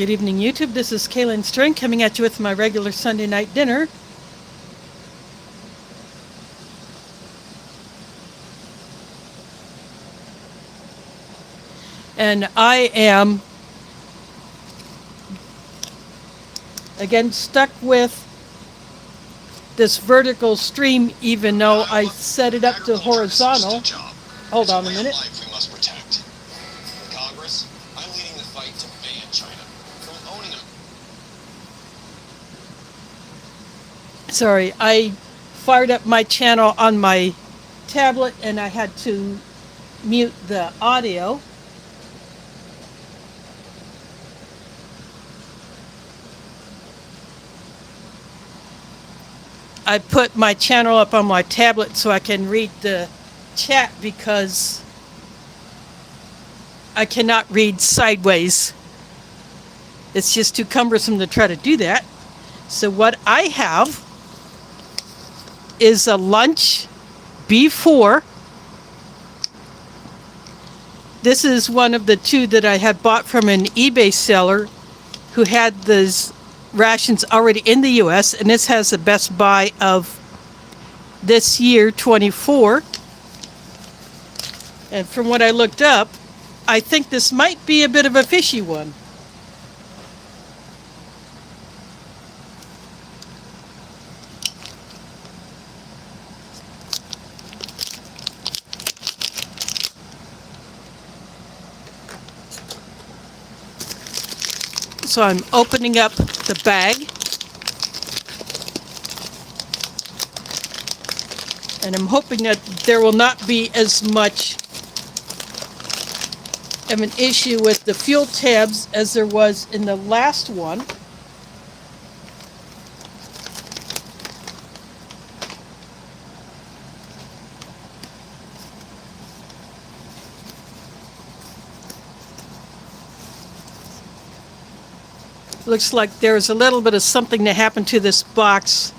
Good evening, YouTube. This is Kaylin String coming at you with my regular Sunday night dinner. And I am, again, stuck with this vertical stream even though I set it up to horizontal. Hold on a minute. Congress, I'm leading the fight to ban China from owning them. Sorry, I fired up my channel on my tablet and I had to mute the audio. I put my channel up on my tablet so I can read the chat because I cannot read sideways. It's just too cumbersome to try to do that. So what I have is a lunch B-4. This is one of the two that I had bought from an eBay seller who had those rations already in the US, and this has the best buy of this year, 24. And from what I looked up, I think this might be a bit of a fishy one. So I'm opening up the bag. And I'm hoping that there will not be as much of an issue with the fuel tabs as there was in the last one. Looks like there's a little bit of something that happened to this box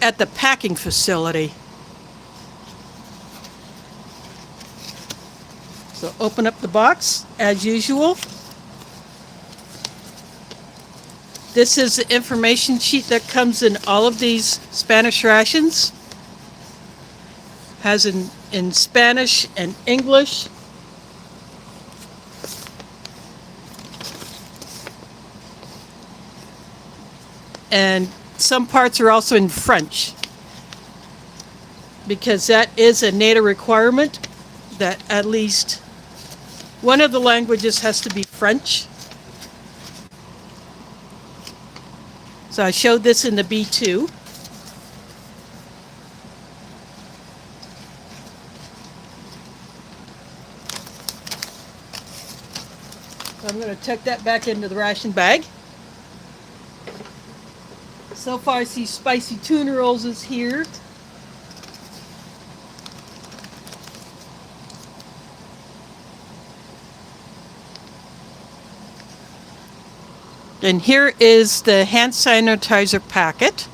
at the packing facility. So open up the box as usual. This is the information sheet that comes in all of these Spanish rations. Has in Spanish and English. And some parts are also in French, because that is a NATO requirement that at least one of the languages has to be French. So I showed this in the B2. So I'm going to tuck that back into the ration bag. So far I see spicy tuna rolls is here. And here is the hand sanitizer packet.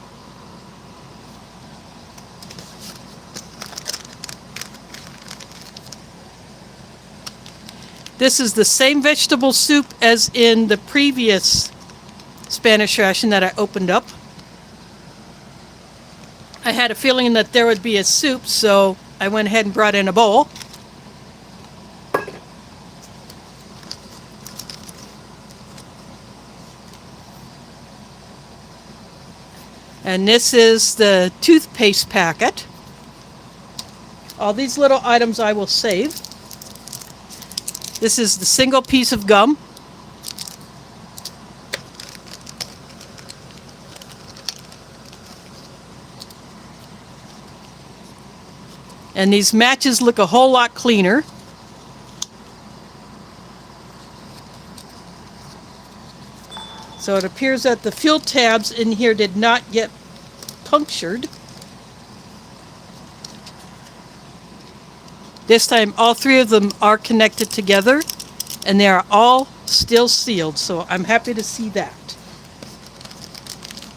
This is the same vegetable soup as in the previous Spanish ration that I opened up. I had a feeling that there would be a soup, so I went ahead and brought in a bowl. And this is the toothpaste packet. All these little items I will save. This is the single piece of gum. And these matches look a whole lot cleaner. So it appears that the fuel tabs in here did not get punctured. This time all three of them are connected together and they are all still sealed, so I'm happy to see that.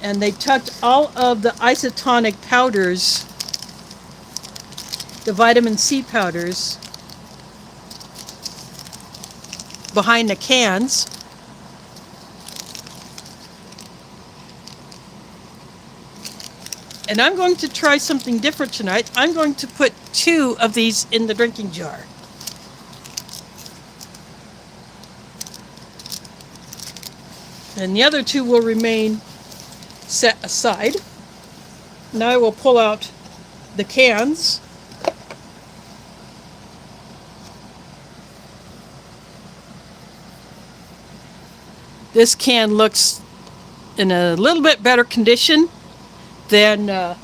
And they tucked all of the isotonic powders, the vitamin C powders, behind the cans. And I'm going to try something different tonight. I'm going to put 2 of these in the drinking jar. And the other 2 will remain set aside. Now I will pull out the cans. This can looks in a little bit better condition than the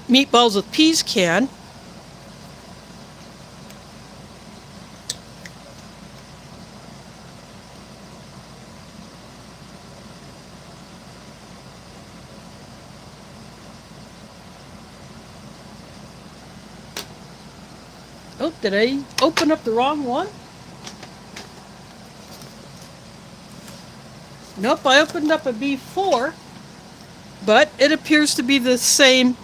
meatballs with peas can. Oh, did I open up the wrong one? Nope, I opened up a B-4, but it appears to be the same.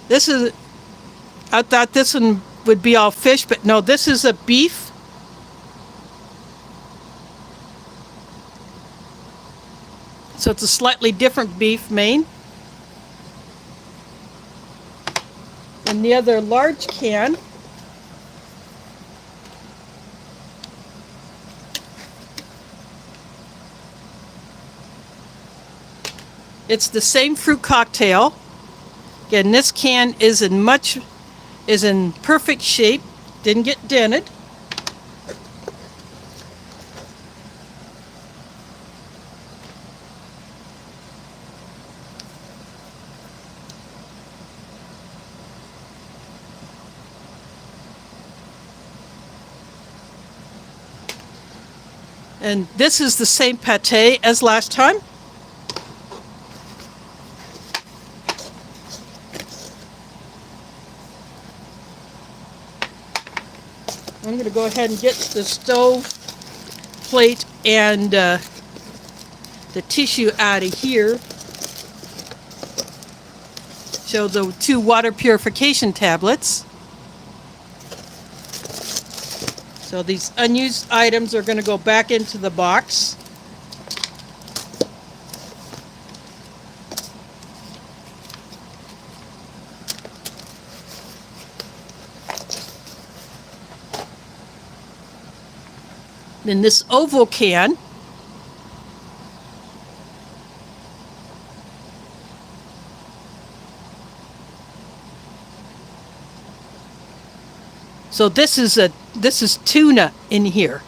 I thought this one would be all fish, but no, this is a beef. So it's a slightly different beef main. And the other large can it's the same fruit cocktail. Again, this can is in perfect shape, didn't get dented. And this is the same pate as last time. I'm going to go ahead and get the stove plate and the tissue out of here. Show the 2 water purification tablets. So these unused items are going to go back into the box. Then this oval can so this is tuna in here.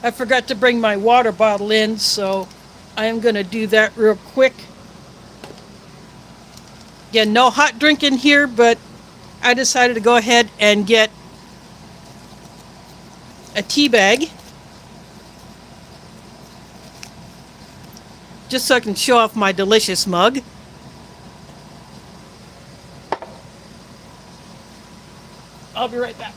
I forgot to bring my water bottle in, so I am going to do that real quick. Again, no hot drink in here, but I decided to go ahead and get a tea bag just so I can show off my delicious mug. I'll be right back.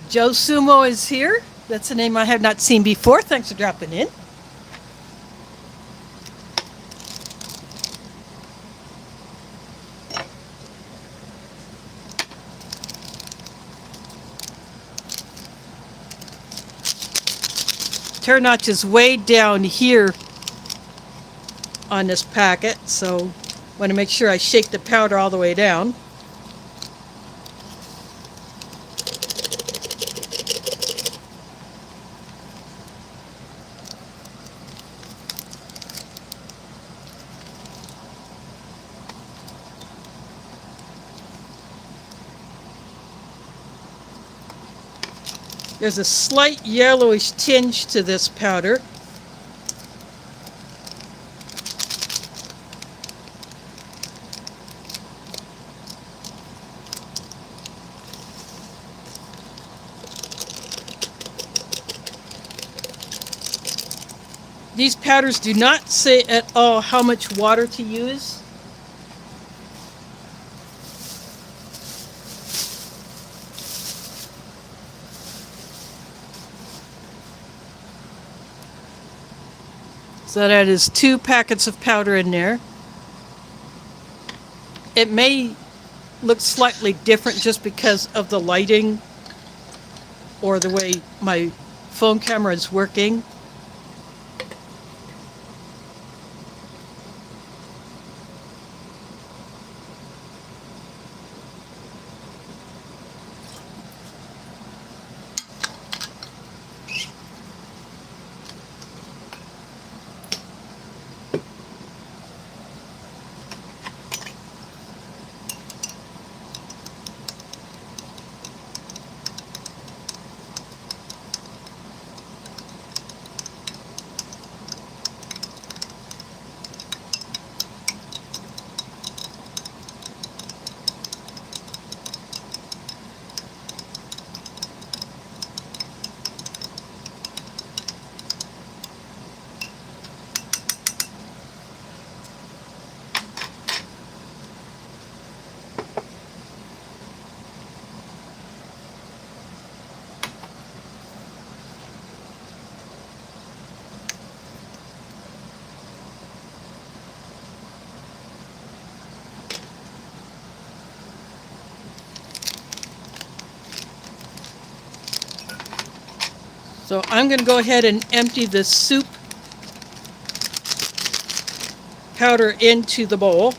Joe Sumo is here. That's a name I have not seen before. Thanks for dropping in. Turn notch is way down here on this packet, so want to make sure I shake the powder all the way down. There's a slight yellowish tinge to this powder. These powders do not say at all how much water to use. So that is 2 packets of powder in there. It may look slightly different just because of the lighting or the way my phone camera is working. So I'm going to go ahead and empty the soup powder into the bowl.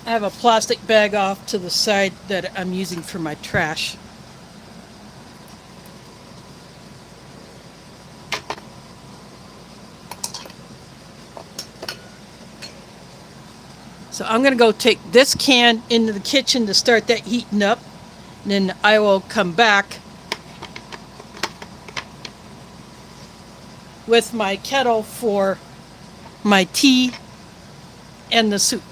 I have a plastic bag off to the side that I'm using for my trash. So I'm going to go take this can into the kitchen to start that heating up. And then I will come back with my kettle for my tea and the soup.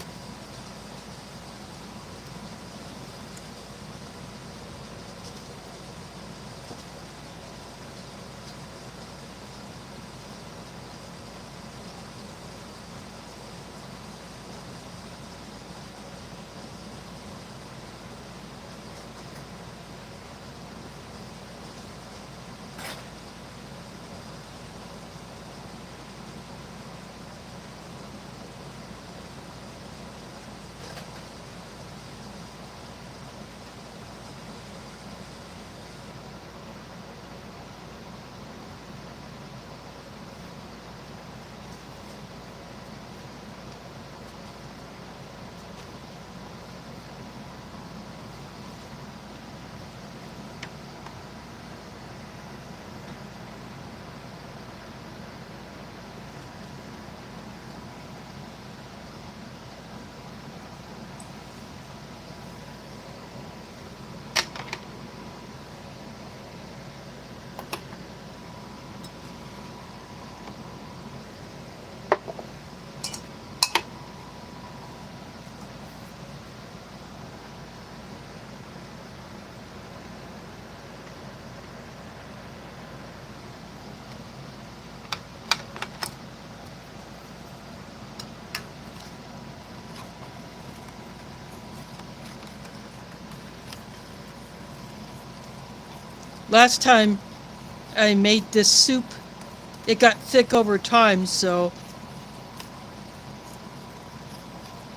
Last time I made this soup, it got thick over time, so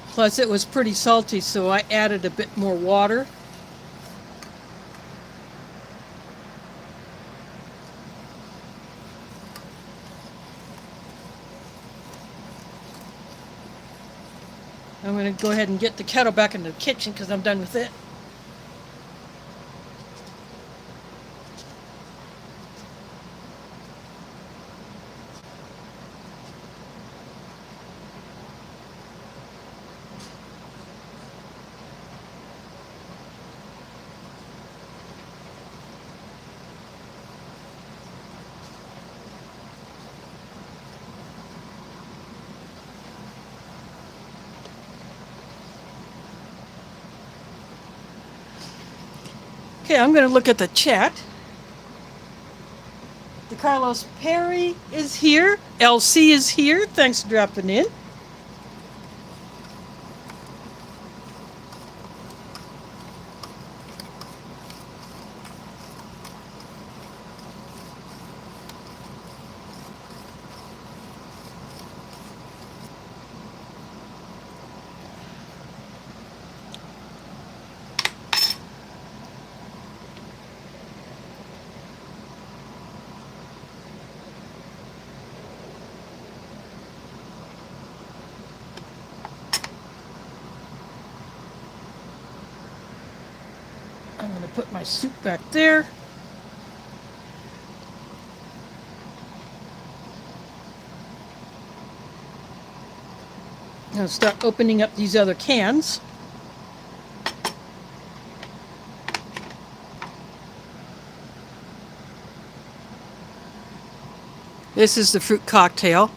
plus it was pretty salty, so I added a bit more water. I'm going to go ahead and get the kettle back in the kitchen because I'm done with it. Okay, I'm going to look at the chat. The Carlos Perry is here. LC is here. Thanks for dropping in. I'm going to put my soup back there. I'm going to start opening up these other cans. This is the fruit cocktail.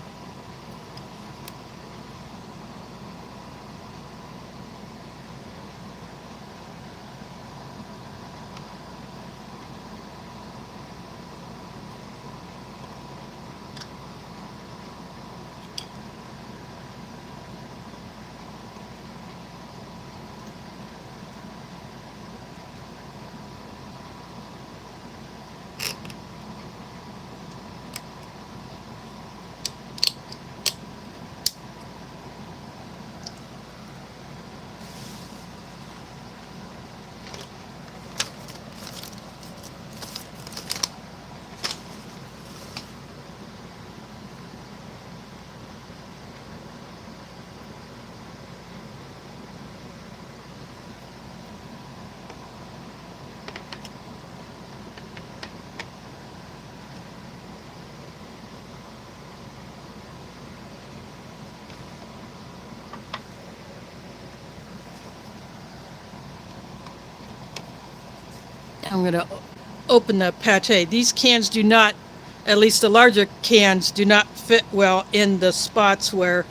I'm going to open the pate. These cans do not, at least the larger cans, do not fit well in the spots where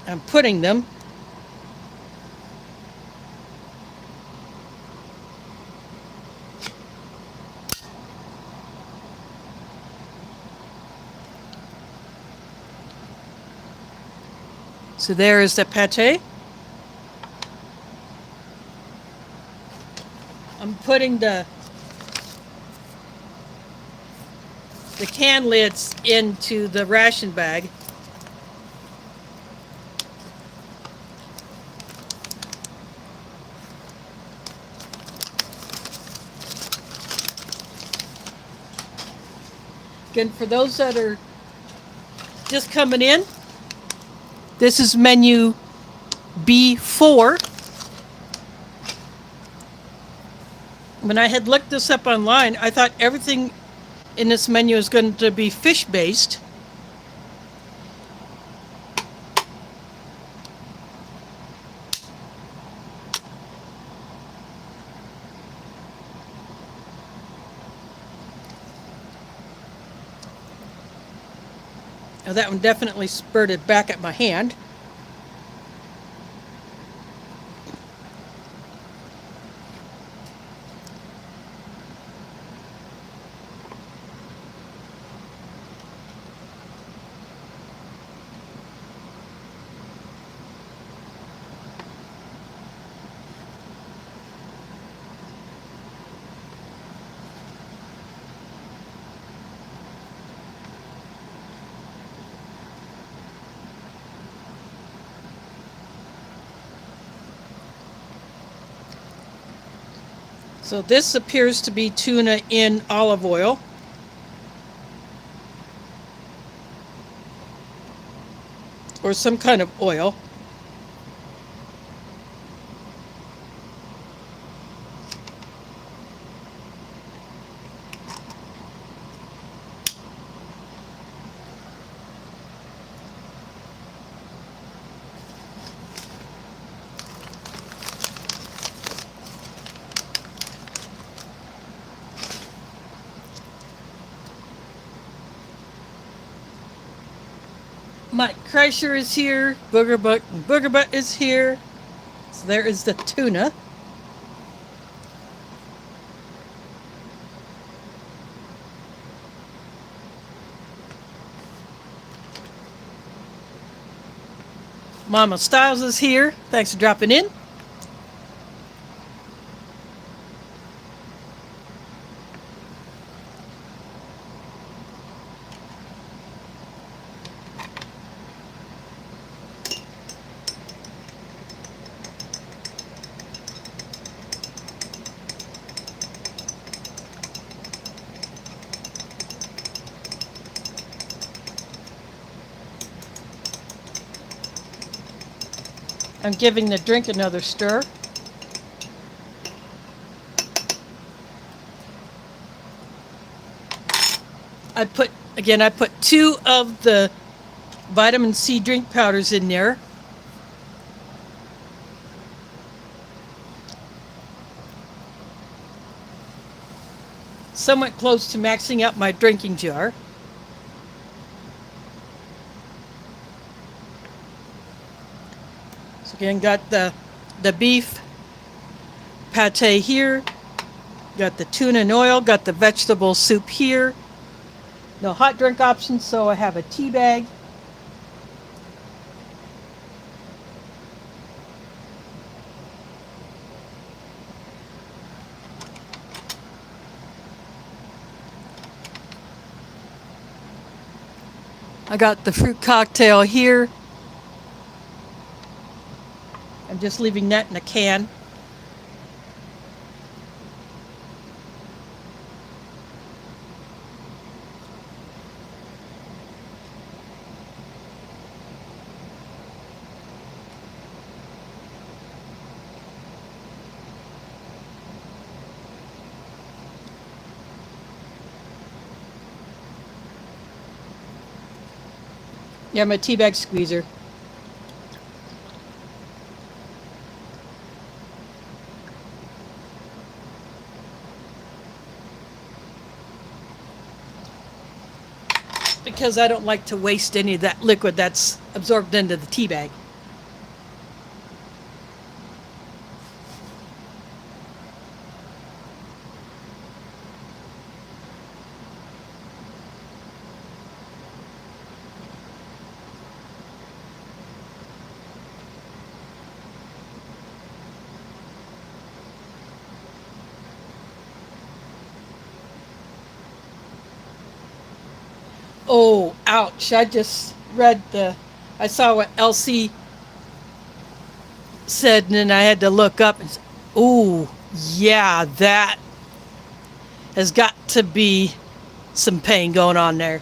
I'm putting them. So there is the pate. I'm putting the can lids into the ration bag. Again, for those that are just coming in, this is menu B-4. When I had looked this up online, I thought everything in this menu is going to be fish-based. Now that one definitely spurted back at my hand. So this appears to be tuna in olive oil. Or some kind of oil. Mike Kreischer is here. Booger Butt is here. So there is the tuna. Mama Styles is here. Thanks for dropping in. I'm giving the drink another stir. I put 2 of the vitamin C drink powders in there. Somewhat close to maxing out my drinking jar. So again, got the beef pate here, got the tuna and oil, got the vegetable soup here. No hot drink options, so I have a tea bag. I got the fruit cocktail here. I'm just leaving that in a can. Yeah, my tea bag squeezer. Because I don't like to waste any of that liquid that's absorbed into the tea bag. Oh, ouch. I saw what LC said, and then I had to look up and say, ooh, yeah, that has got to be some pain going on there.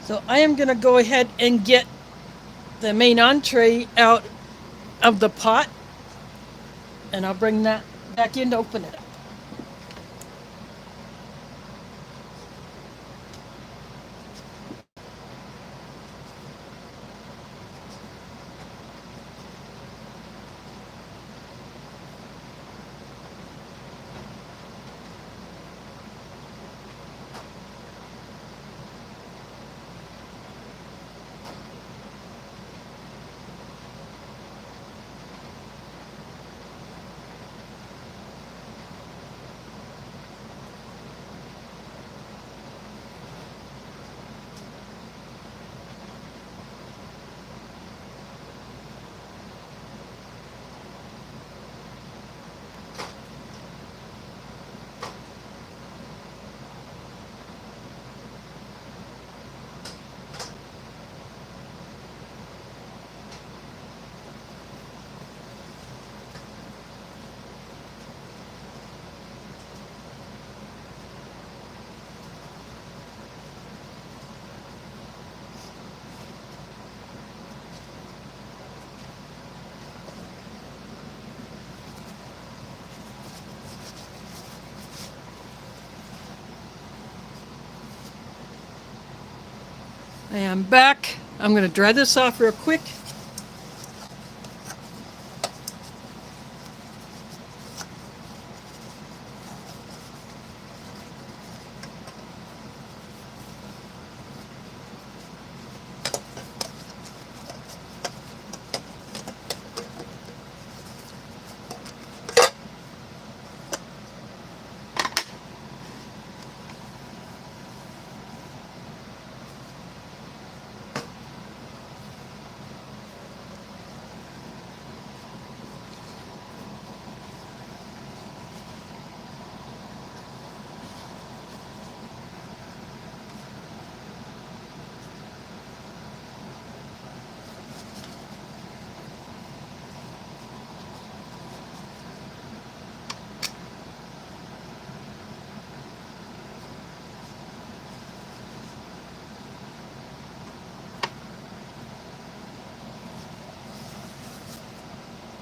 So I am going to go ahead and get the main entree out of the pot, and I'll bring that back in to open it up. I am back. I'm going to dry this off real quick.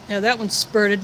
Now that one's spurted.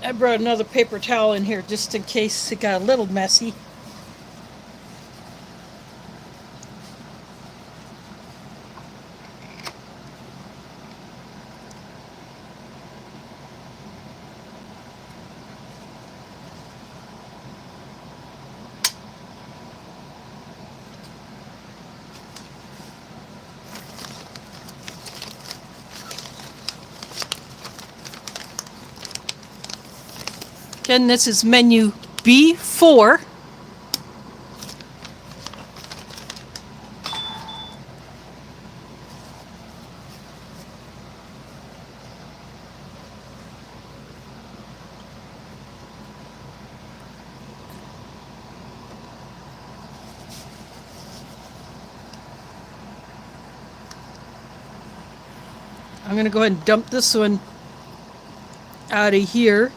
I brought another paper towel in here just in case it got a little messy. Again, this is menu B-4. I'm going to go ahead and dump this one out of here.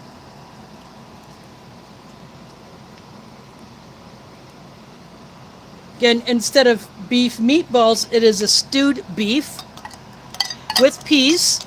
Again, instead of beef meatballs, it is a stewed beef with peas.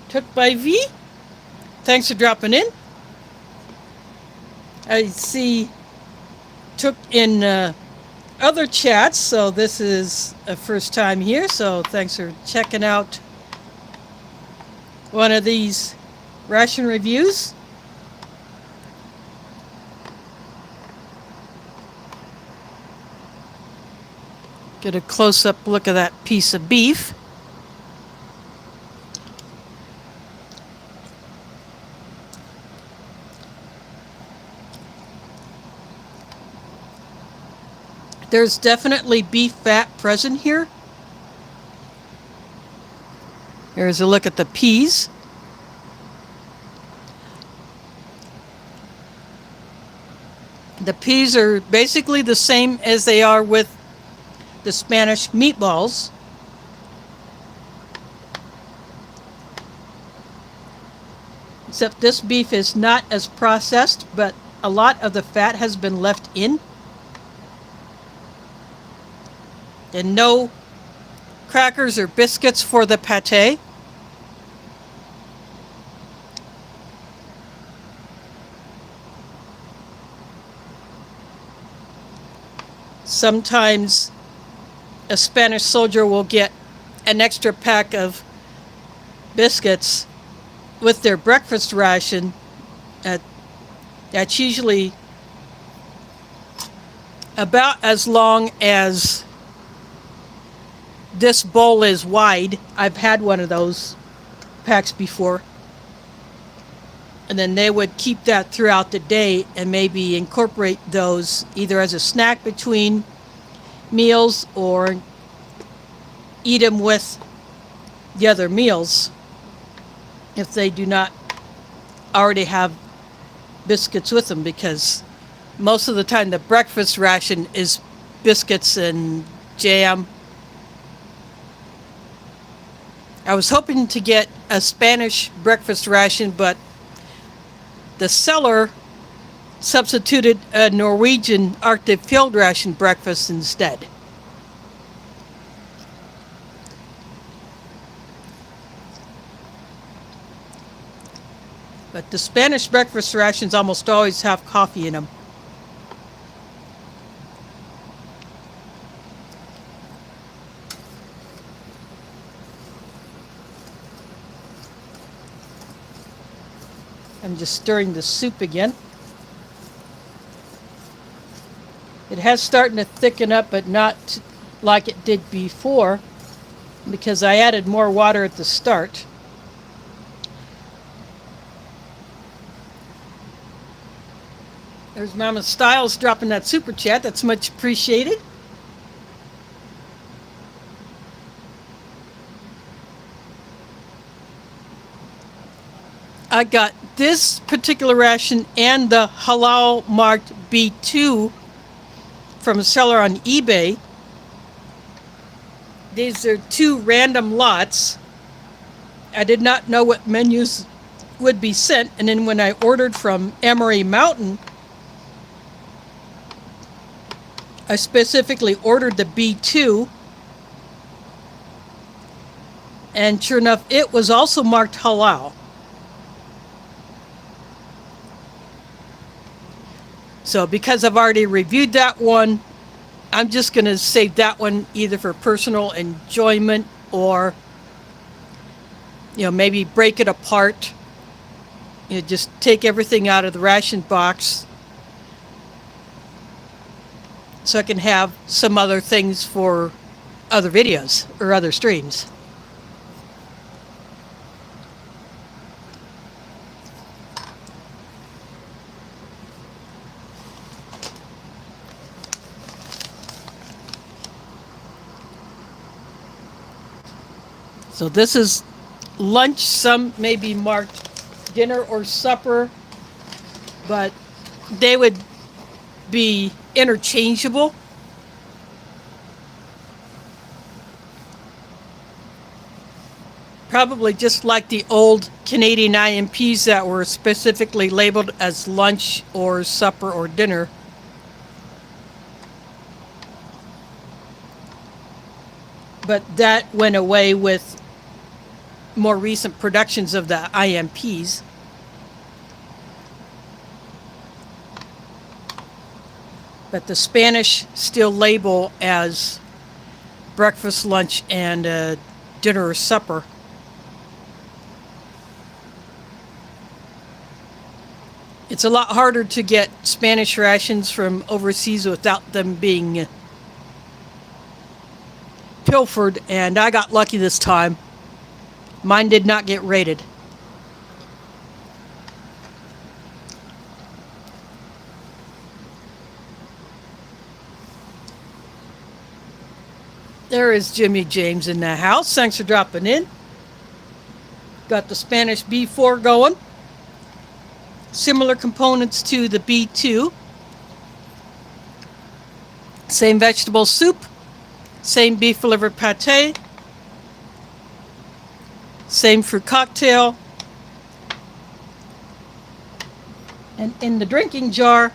Took by V. Thanks for dropping in. I see took in other chats. So this is a first time here. So thanks for checking out one of these ration reviews. Get a close-up look at that piece of beef. There's definitely beef fat present here. Here's a look at the peas. The peas are basically the same as they are with the Spanish meatballs. Except this beef is not as processed, but a lot of the fat has been left in. And no crackers or biscuits for the pate. Sometimes a Spanish soldier will get an extra pack of biscuits with their breakfast ration. That's usually about as long as this bowl is wide. I've had one of those packs before. And then they would keep that throughout the day and maybe incorporate those either as a snack between meals or eat them with the other meals if they do not already have biscuits with them, because most of the time the breakfast ration is biscuits and jam. I was hoping to get a Spanish breakfast ration, but the seller substituted a Norwegian Arctic field ration breakfast instead. But the Spanish breakfast rations almost always have coffee in them. I'm just stirring the soup again. It has started to thicken up, but not like it did before, because I added more water at the start. There's Mama Styles dropping that super chat. That's much appreciated. I got this particular ration and the halal marked B2 from a seller on eBay. These are two random lots. I did not know what menus would be sent, and then when I ordered from Emery Mountain, I specifically ordered the B2, and sure enough, it was also marked halal. So because I've already reviewed that one, I'm just going to save that one either for personal enjoyment or, maybe break it apart. Just take everything out of the ration box so I can have some other things for other videos or other streams. So this is lunch. Some may be marked dinner or supper, but they would be interchangeable. Probably just like the old Canadian IMPs that were specifically labeled as lunch or supper or dinner. But that went away with more recent productions of the IMPs. But the Spanish still label as breakfast, lunch, and dinner or supper. It's a lot harder to get Spanish rations from overseas without them being pilfered, and I got lucky this time. Mine did not get raided. There is Jimmy James in the house. Thanks for dropping in. Got the Spanish B-4 going. Similar components to the B-2. Same vegetable soup. Same beef liver pate. Same fruit cocktail. And in the drinking jar,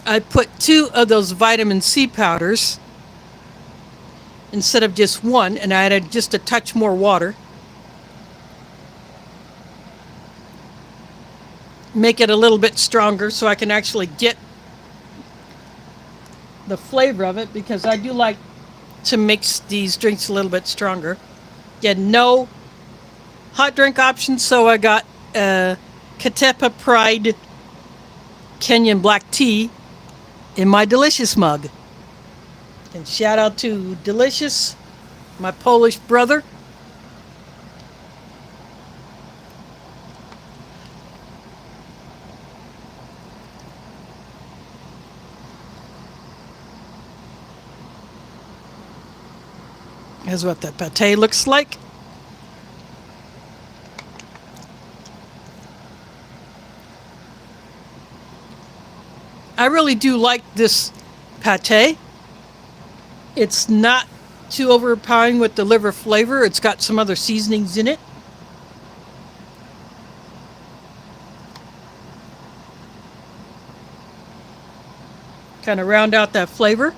I put 2 of those vitamin C powders instead of just 1, and I added just a touch more water. Make it a little bit stronger so I can actually get the flavor of it, because I do like to mix these drinks a little bit stronger. Again, no hot drink options, so I got Katepa Pride Kenyan black tea in my Delicious mug. And shout out to Delicious, my Polish brother. Here's what the pate looks like. I really do like this pate. It's not too overpowering with the liver flavor. It's got some other seasonings in it. Kind of round out that flavor.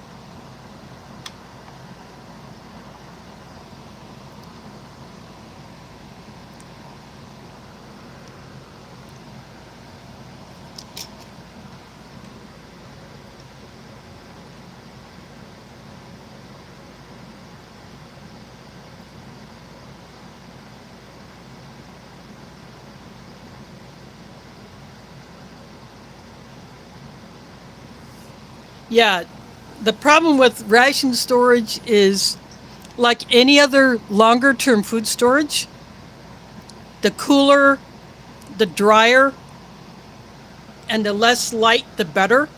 Yeah, the problem with ration storage is, like any other longer term food storage, the cooler, the drier, and the less light, the better.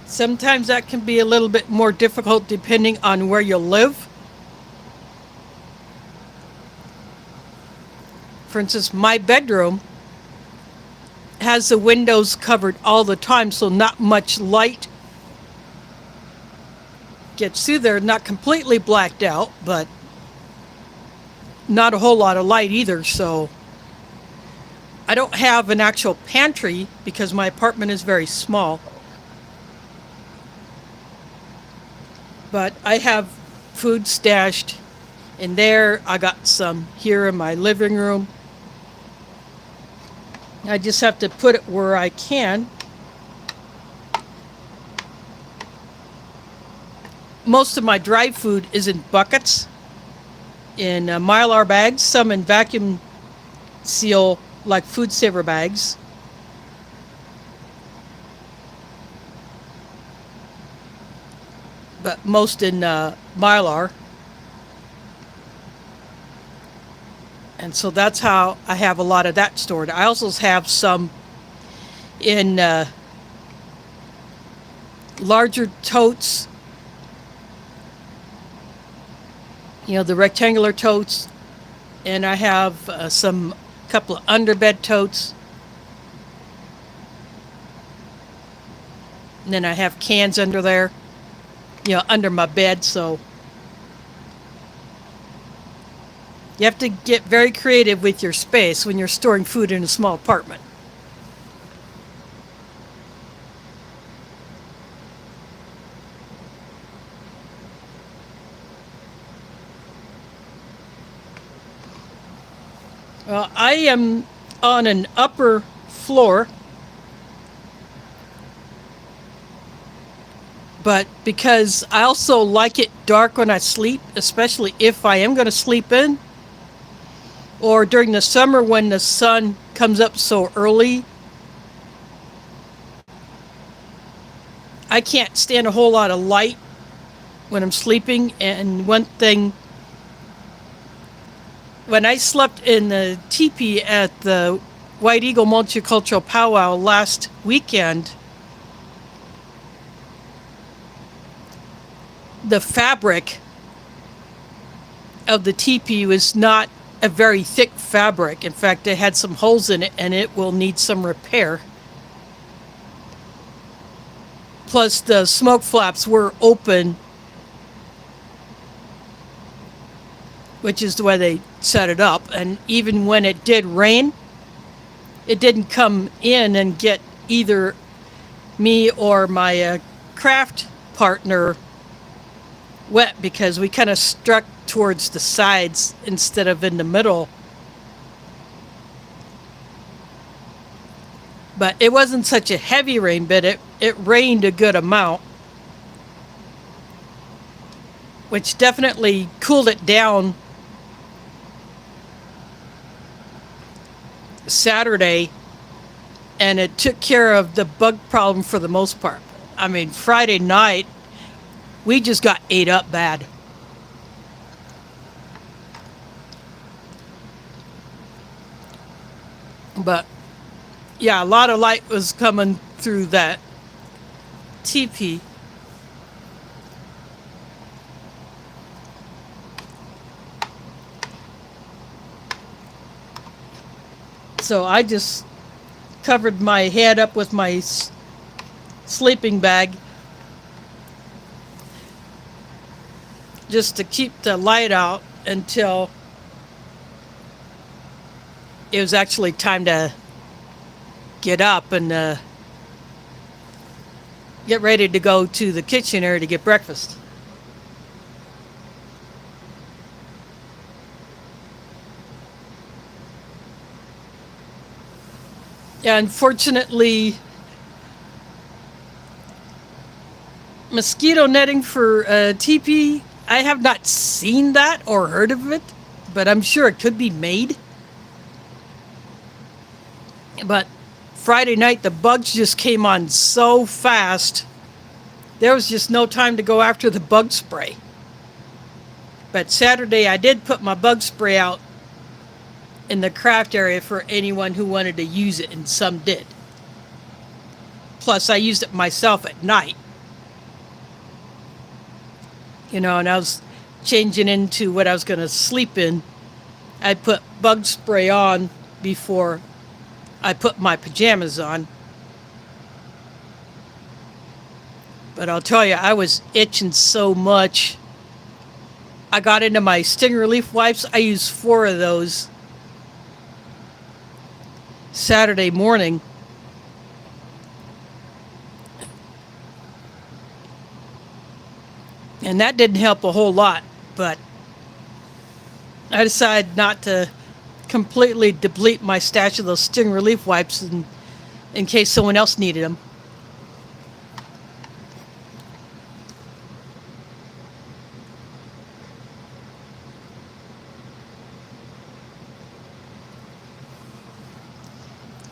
Sometimes that can be a little bit more difficult depending on where you live. For instance, my bedroom has the windows covered all the time, so not much light gets through there. Not completely blacked out, but not a whole lot of light either. So I don't have an actual pantry because my apartment is very small. But I have food stashed in there. I got some here in my living room. I just have to put it where I can. Most of my dry food is in buckets, in Mylar bags, some in vacuum seal, like food saver bags. But most in Mylar. And so that's how I have a lot of that stored. I also have some in larger totes, you know, the rectangular totes, and I have some couple of underbed totes. And then I have cans under there, you know, under my bed, so you have to get very creative with your space when you're storing food in a small apartment. Well, I am on an upper floor, but because I also like it dark when I sleep, especially if I am going to sleep in, or during the summer when the sun comes up so early. I can't stand a whole lot of light when I'm sleeping. And one thing, when I slept in the teepee at the White Eagle Multicultural Powwow last weekend, the fabric of the teepee was not a very thick fabric. In fact, it had some holes in it and it will need some repair. Plus, the smoke flaps were open, which is the way they set it up. And even when it did rain, it didn't come in and get either me or my craft partner wet, because we kind of struck towards the sides instead of in the middle. But it wasn't such a heavy rain, but it rained a good amount, which definitely cooled it down Saturday, and it took care of the bug problem for the most part. I mean, Friday night, we just got ate up bad. But yeah, a lot of light was coming through that teepee. So I just covered my head up with my sleeping bag just to keep the light out until it was actually time to get up and get ready to go to the kitchen area to get breakfast. Yeah, unfortunately, mosquito netting for teepee, I have not seen that or heard of it, but I'm sure it could be made. But Friday night, the bugs just came on so fast, there was just no time to go after the bug spray. But Saturday, I did put my bug spray out in the craft area for anyone who wanted to use it, and some did. Plus, I used it myself at night. You know, and I was changing into what I was going to sleep in. I put bug spray on before I put my pajamas on. But I'll tell you, I was itching so much. I got into my sting relief wipes. I used 4 of those Saturday morning. And that didn't help a whole lot, but I decided not to completely deplete my stash of those sting relief wipes in case someone else needed them.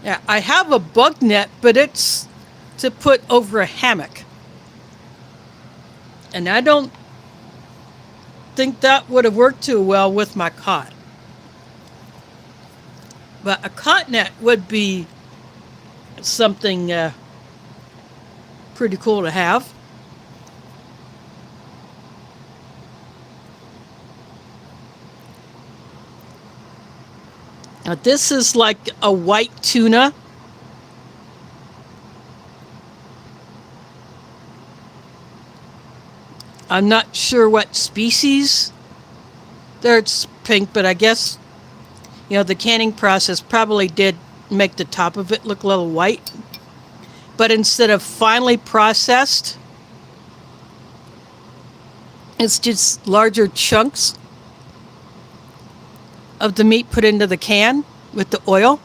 Yeah, I have a bug net, but it's to put over a hammock. And I don't think that would have worked too well with my cot. But a cot net would be something pretty cool to have. Now this is like a white tuna. I'm not sure what species. There it's pink, but I guess, you know, the canning process probably did make the top of it look a little white. But instead of finely processed, it's just larger chunks of the meat put into the can with the oil.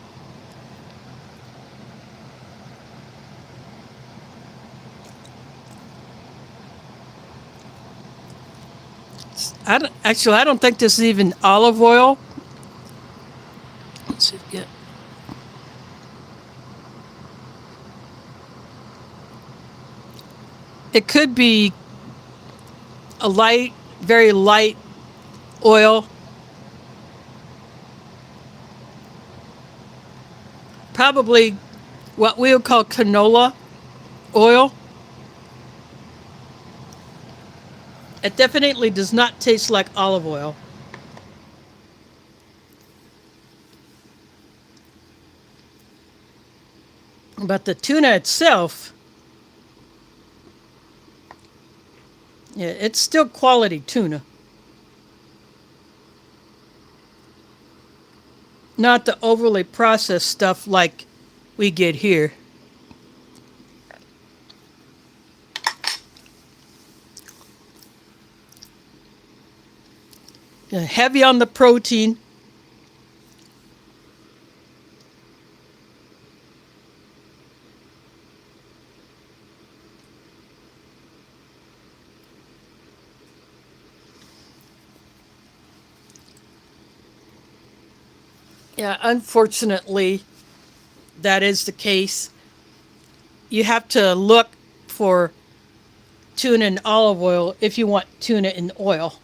I don't think this is even olive oil. Let's see. Yeah. It could be a light, very light oil. Probably what we would call canola oil. It definitely does not taste like olive oil. But the tuna itself, yeah, it's still quality tuna. Not the overly processed stuff like we get here. Yeah, heavy on the protein. Yeah, unfortunately, that is the case. You have to look for tuna in olive oil if you want tuna in oil.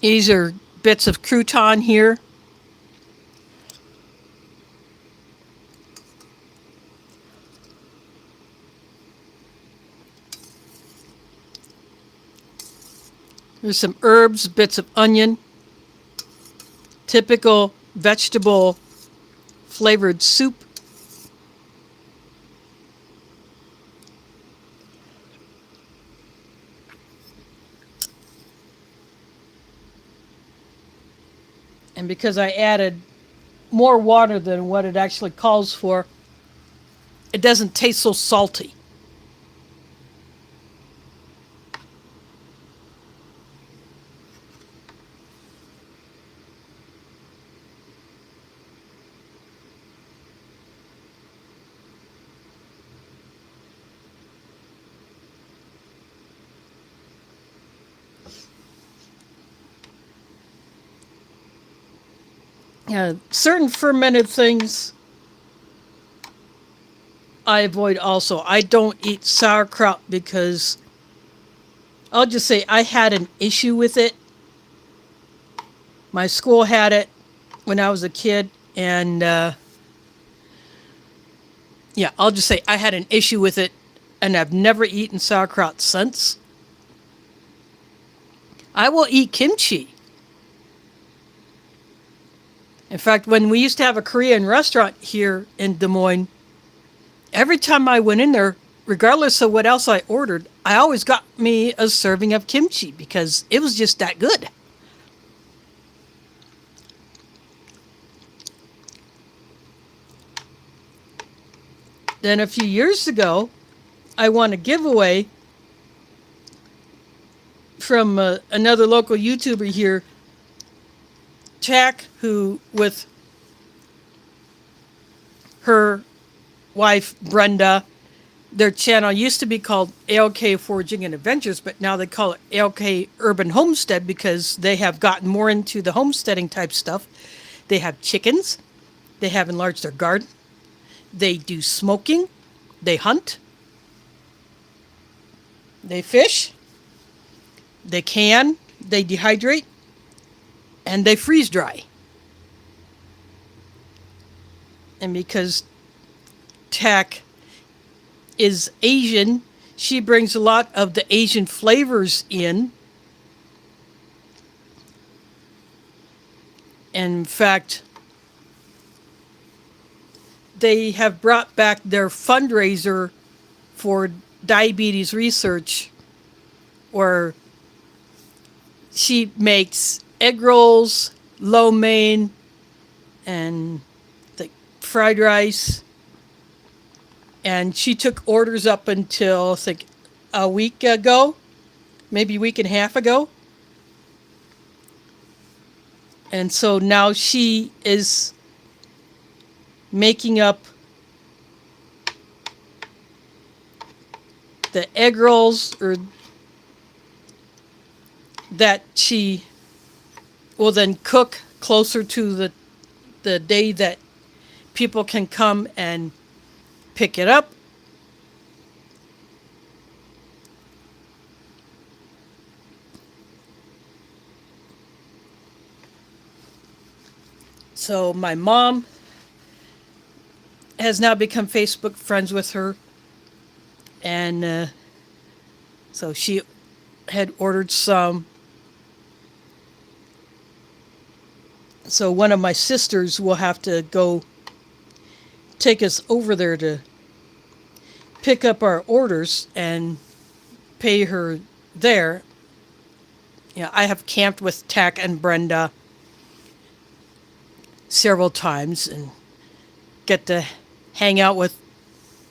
These are bits of crouton here. There's some herbs, bits of onion, typical vegetable flavored soup. And because I added more water than what it actually calls for, it doesn't taste so salty. Certain fermented things I avoid also. I don't eat sauerkraut because I'll just say I had an issue with it. My school had it when I was a kid, and yeah, I'll just say I had an issue with it, and I've never eaten sauerkraut since. I will eat kimchi. In fact, when we used to have a Korean restaurant here in Des Moines, every time I went in there, regardless of what else I ordered, I always got me a serving of kimchi because it was just that good. Then a few years ago, I won a giveaway from another local YouTuber here, Jack, who with her wife Brenda, their channel used to be called ALK Foraging and Adventures, but now they call it ALK Urban Homestead because they have gotten more into the homesteading type stuff. They have chickens, they have enlarged their garden, they do smoking, they hunt, they fish, they can, they dehydrate, and they freeze dry. And because Tack is Asian, she brings a lot of the Asian flavors in. In fact, they have brought back their fundraiser for diabetes research, where she makes egg rolls, lo mein, and the fried rice. And she took orders up until, I think, a week ago, maybe a week and a half ago. And so now she is making up the egg rolls or that she will then cook closer to the day that people can come and pick it up. So my mom has now become Facebook friends with her, and so she had ordered some. So one of my sisters will have to go take us over there to pick up our orders and pay her there. You know, I have camped with Tack and Brenda several times and get to hang out with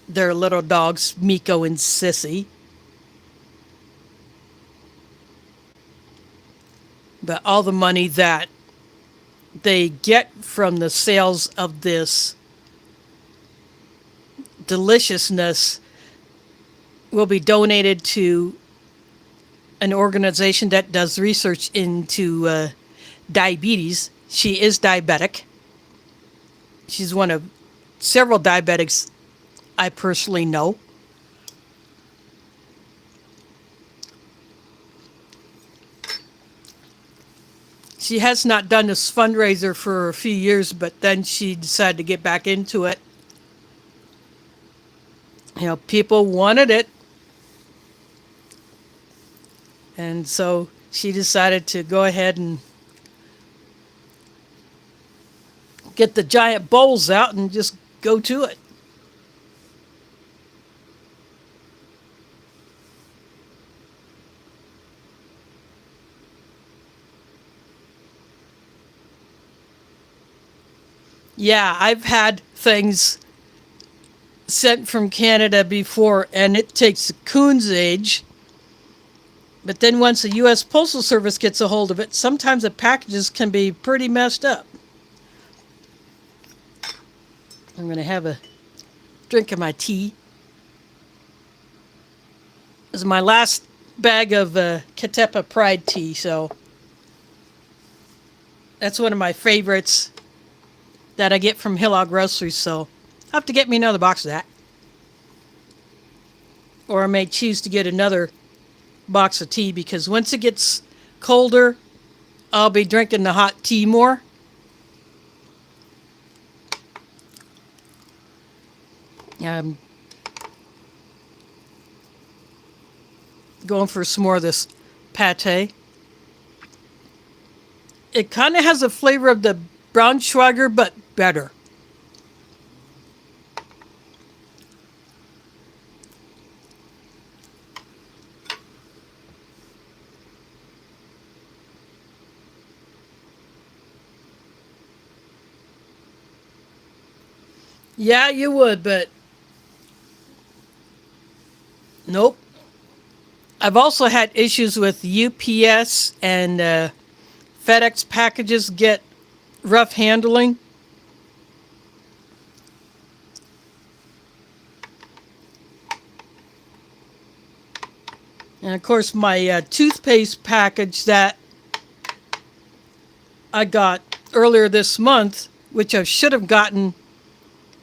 their little dogs, Miko and Sissy. But all the money that they get from the sales of this deliciousness will be donated to an organization that does research into diabetes. She is diabetic. She's one of several diabetics I personally know. She has not done this fundraiser for a few years, but then she decided to get back into it. You know, people wanted it. And so she decided to go ahead and get the giant bowls out and just go to it. Yeah, I've had things sent from Canada before, and it takes a coon's age. But then once the U.S. Postal Service gets a hold of it, sometimes the packages can be pretty messed up. I'm going to have a drink of my tea. This is my last bag of Ketepa Pride tea, so that's one of my favorites that I get from Hillog Groceries, so I'll have to get me another box of that. Or I may choose to get another box of tea, because once it gets colder, I'll be drinking the hot tea more. I'm going for some more of this pate. It kind of has a flavor of the Braunschweiger, but better. Yeah, you would, but nope. I've also had issues with UPS and FedEx packages get rough handling. And of course, my toothpaste package that I got earlier this month, which I should have gotten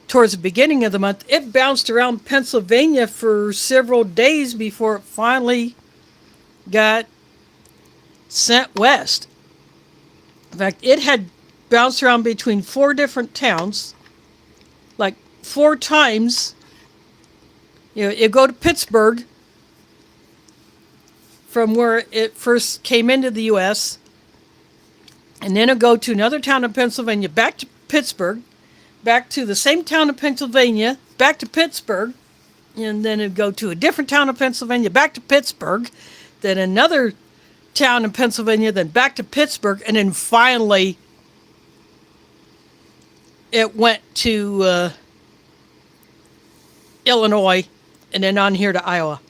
towards the beginning of the month, it bounced around Pennsylvania for several days before it finally got sent west. In fact, it had bounced around between 4 different towns, like 4 times. You know, you go to Pittsburgh from where it first came into the U.S., and then it'll go to another town in Pennsylvania, back to Pittsburgh, back to the same town in Pennsylvania, back to Pittsburgh, and then it'd go to a different town in Pennsylvania, back to Pittsburgh, then another town in Pennsylvania, then back to Pittsburgh, and then finally it went to Illinois, and then on here to Iowa.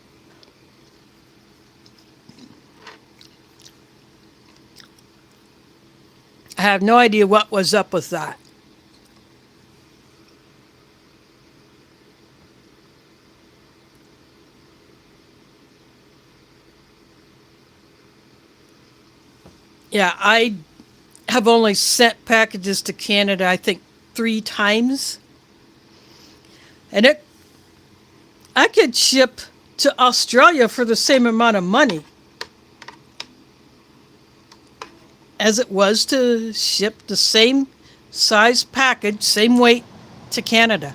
I have no idea what was up with that. Yeah, I have only sent packages to Canada, I think, 3 times. And I could ship to Australia for the same amount of money as it was to ship the same size package, same weight to Canada.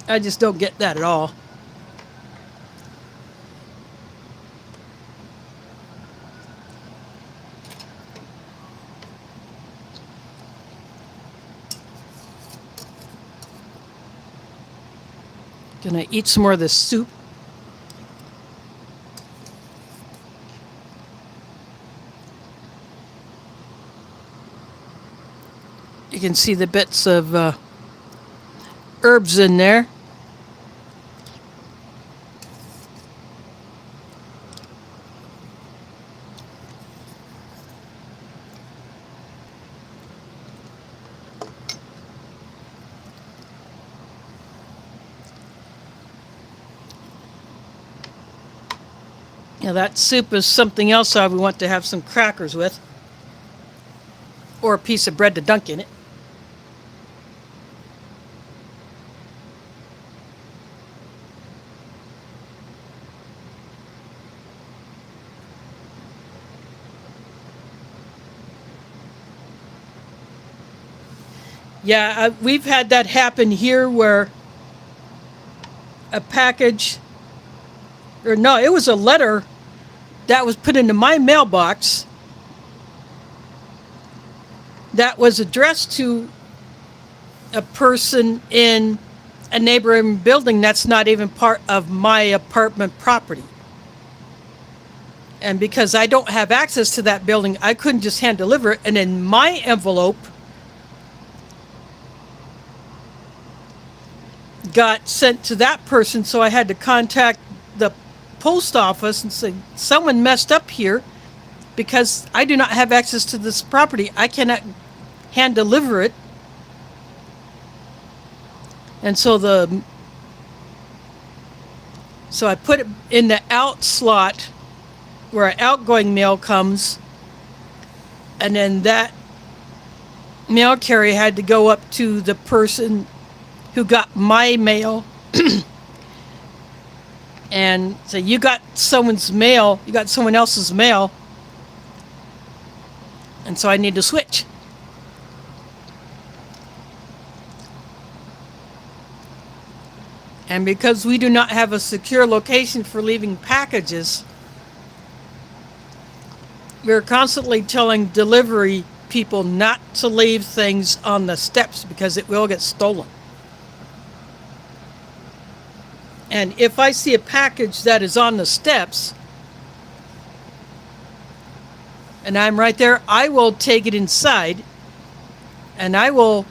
I just don't get that at all. Gonna eat some more of this soup. You can see the bits of herbs in there. Yeah, that soup is something else I would want to have some crackers with, or a piece of bread to dunk in it. Yeah, we've had that happen here where a package, or no, it was a letter that was put into my mailbox that was addressed to a person in a neighboring building that's not even part of my apartment property. And because I don't have access to that building, I couldn't just hand deliver it. And in my envelope got sent to that person, so I had to contact the post office and say, someone messed up here because I do not have access to this property. I cannot hand deliver it. And so I put it in the out slot where outgoing mail comes, and then that mail carrier had to go up to the person who got my mail and say, you got someone's mail, you got someone else's mail, and so I need to switch. And because we do not have a secure location for leaving packages, we're constantly telling delivery people not to leave things on the steps because it will get stolen. And if I see a package that is on the steps and I'm right there, I will take it inside and I will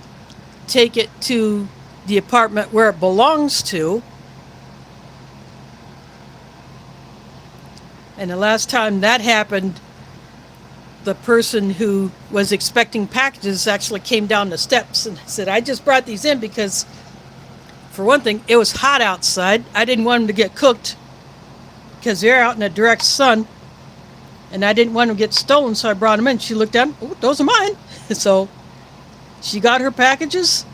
take it to the apartment where it belongs to. And the last time that happened, the person who was expecting packages actually came down the steps and said, I just brought these in because, for one thing, it was hot outside. I didn't want them to get cooked because they're out in the direct sun. And I didn't want them to get stolen, so I brought them in. She looked at them, oh, those are mine. So she got her packages.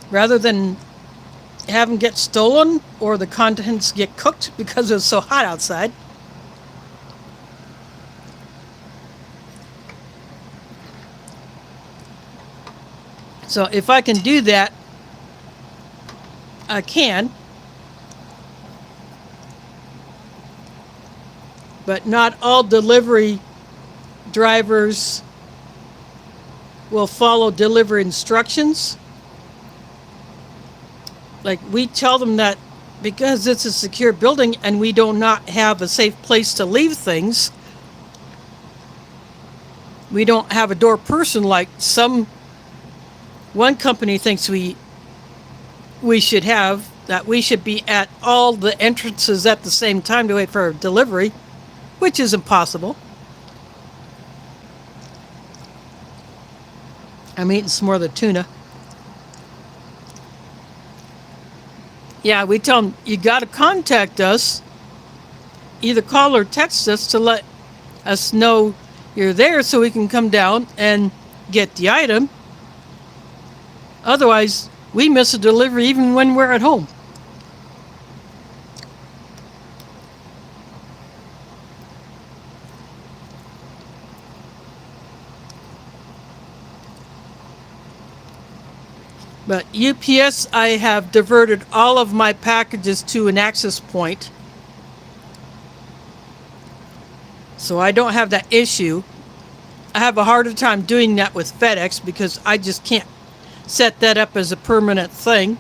Rather than have them get stolen or the contents get cooked because it was so hot outside. So if I can do that, I can. But not all delivery drivers will follow delivery instructions. Like, we tell them that because it's a secure building and we do not have a safe place to leave things, we don't have a door person like some one company thinks we should have, that we should be at all the entrances at the same time to wait for a delivery, which is impossible. I'm eating some more of the tuna. Yeah, we tell them, you got to contact us. Either call or text us to let us know you're there so we can come down and get the item. Otherwise, we miss a delivery even when we're at home. But UPS, I have diverted all of my packages to an access point. So I don't have that issue. I have a harder time doing that with FedEx because I just can't set that up as a permanent thing.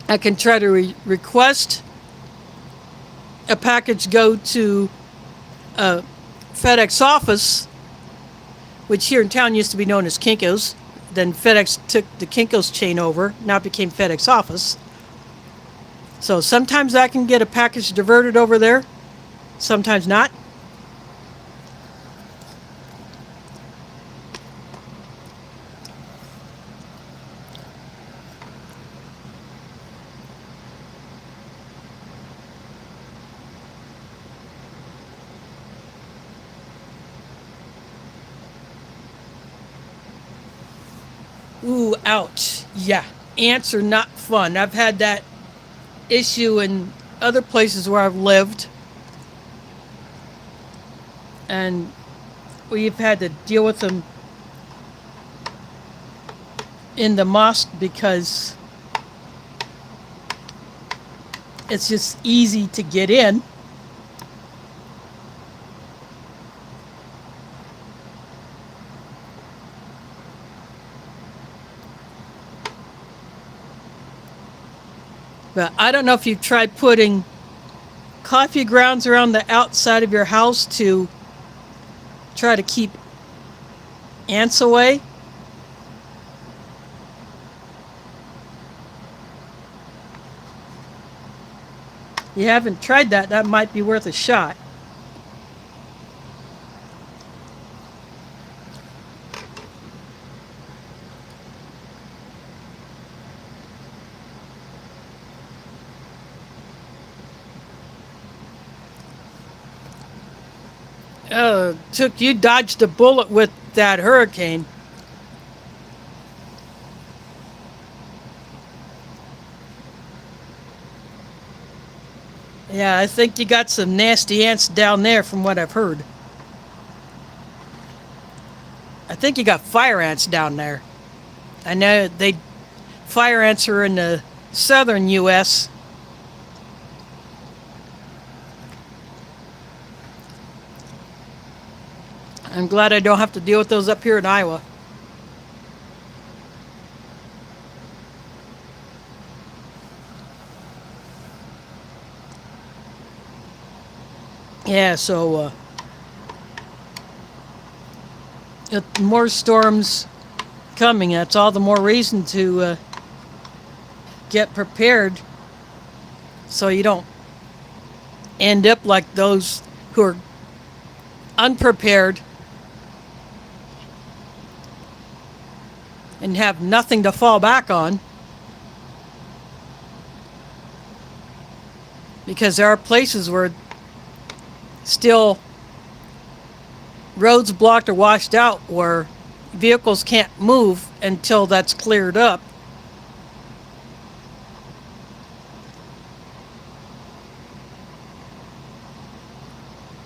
I can try to request a package go to a FedEx office, which here in town used to be known as Kinko's. Then FedEx took the Kinko's chain over. Now it became FedEx office. So sometimes I can get a package diverted over there. Sometimes not. Ooh, ouch. Yeah, ants are not fun. I've had that issue in other places where I've lived. And we've had to deal with them in the mosque because it's just easy to get in. But I don't know if you've tried putting coffee grounds around the outside of your house to try to keep ants away. You haven't tried that, that might be worth a shot. You dodged a bullet with that hurricane. Yeah, I think you got some nasty ants down there from what I've heard. I think you got fire ants down there. I know fire ants are in the southern U.S. I'm glad I don't have to deal with those up here in Iowa. Yeah, so more storms coming. That's all the more reason to get prepared so you don't end up like those who are unprepared and have nothing to fall back on. Because there are places where still roads blocked or washed out where vehicles can't move until that's cleared up.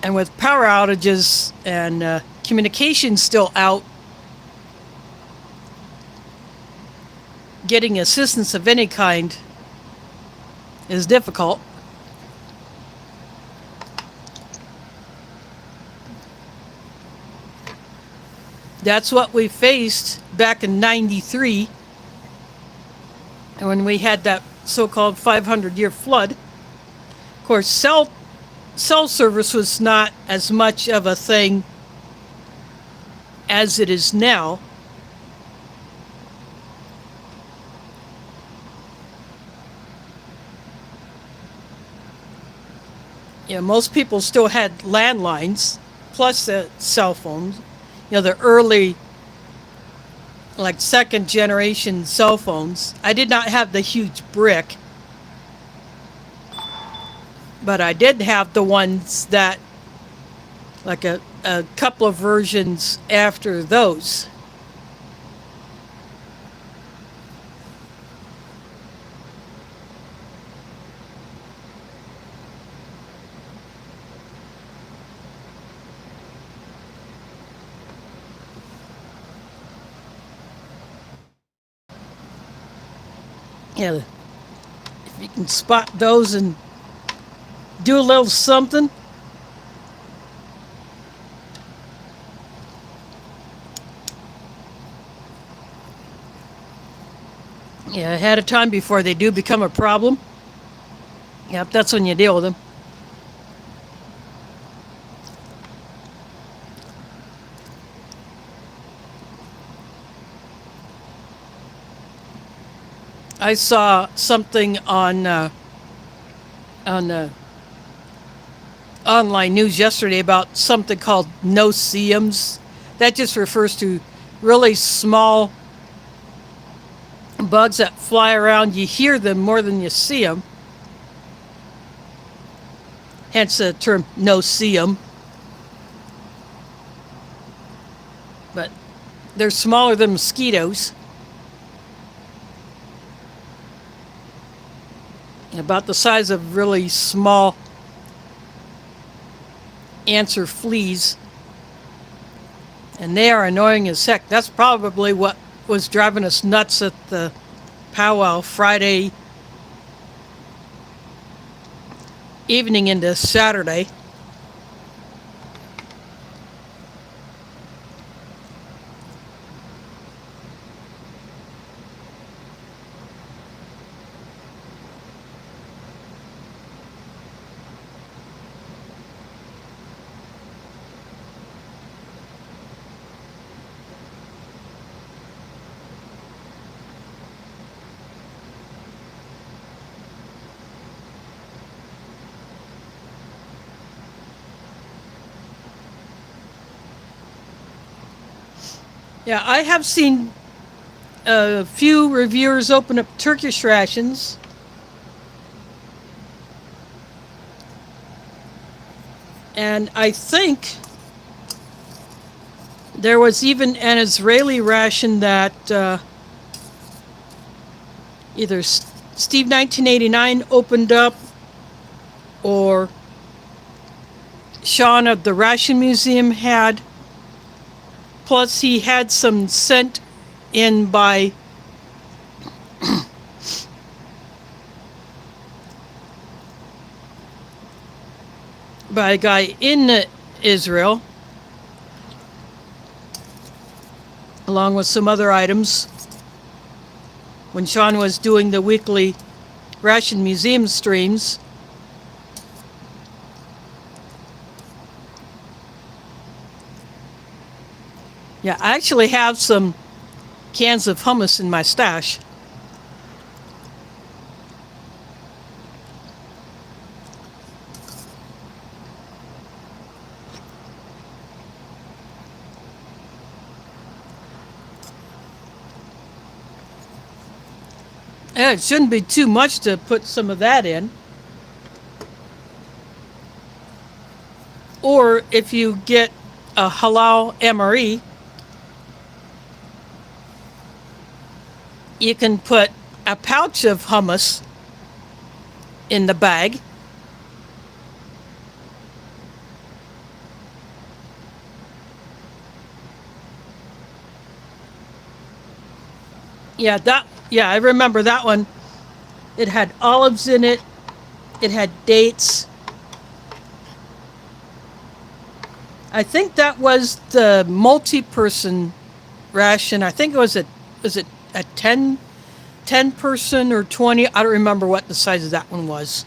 And with power outages and communication still out, getting assistance of any kind is difficult. That's what we faced back in '93, and when we had that so-called 500-year flood. Of course, cell service was not as much of a thing as it is now. Most people still had landlines plus the cell phones. The early, like second generation cell phones. I did not have the huge brick, but I did have the ones that, like a couple of versions after those. Yeah, if you can spot those and do a little something. Yeah, ahead of time before they do become a problem. Yep, that's when you deal with them. I saw something on online news yesterday about something called no-see-ums. That just refers to really small bugs that fly around. You hear them more than you see them. Hence the term no-see-um. But they're smaller than mosquitoes. About the size of really small ants or fleas. And they are annoying as heck. That's probably what was driving us nuts at the powwow Friday evening into Saturday. Yeah, I have seen a few reviewers open up Turkish rations. And I think there was even an Israeli ration that either Steve 1989 opened up or Sean of the Ration Museum had. Plus, he had some sent in by a guy in Israel, along with some other items, when Sean was doing the weekly Ration Museum streams. Yeah, I actually have some cans of hummus in my stash. Yeah, it shouldn't be too much to put some of that in. Or if you get a halal MRE, you can put a pouch of hummus in the bag. Yeah, I remember that one. It had olives in it. It had dates. I think that was the multi-person ration. I think it was a 10 person or 20. I don't remember what the size of that one was.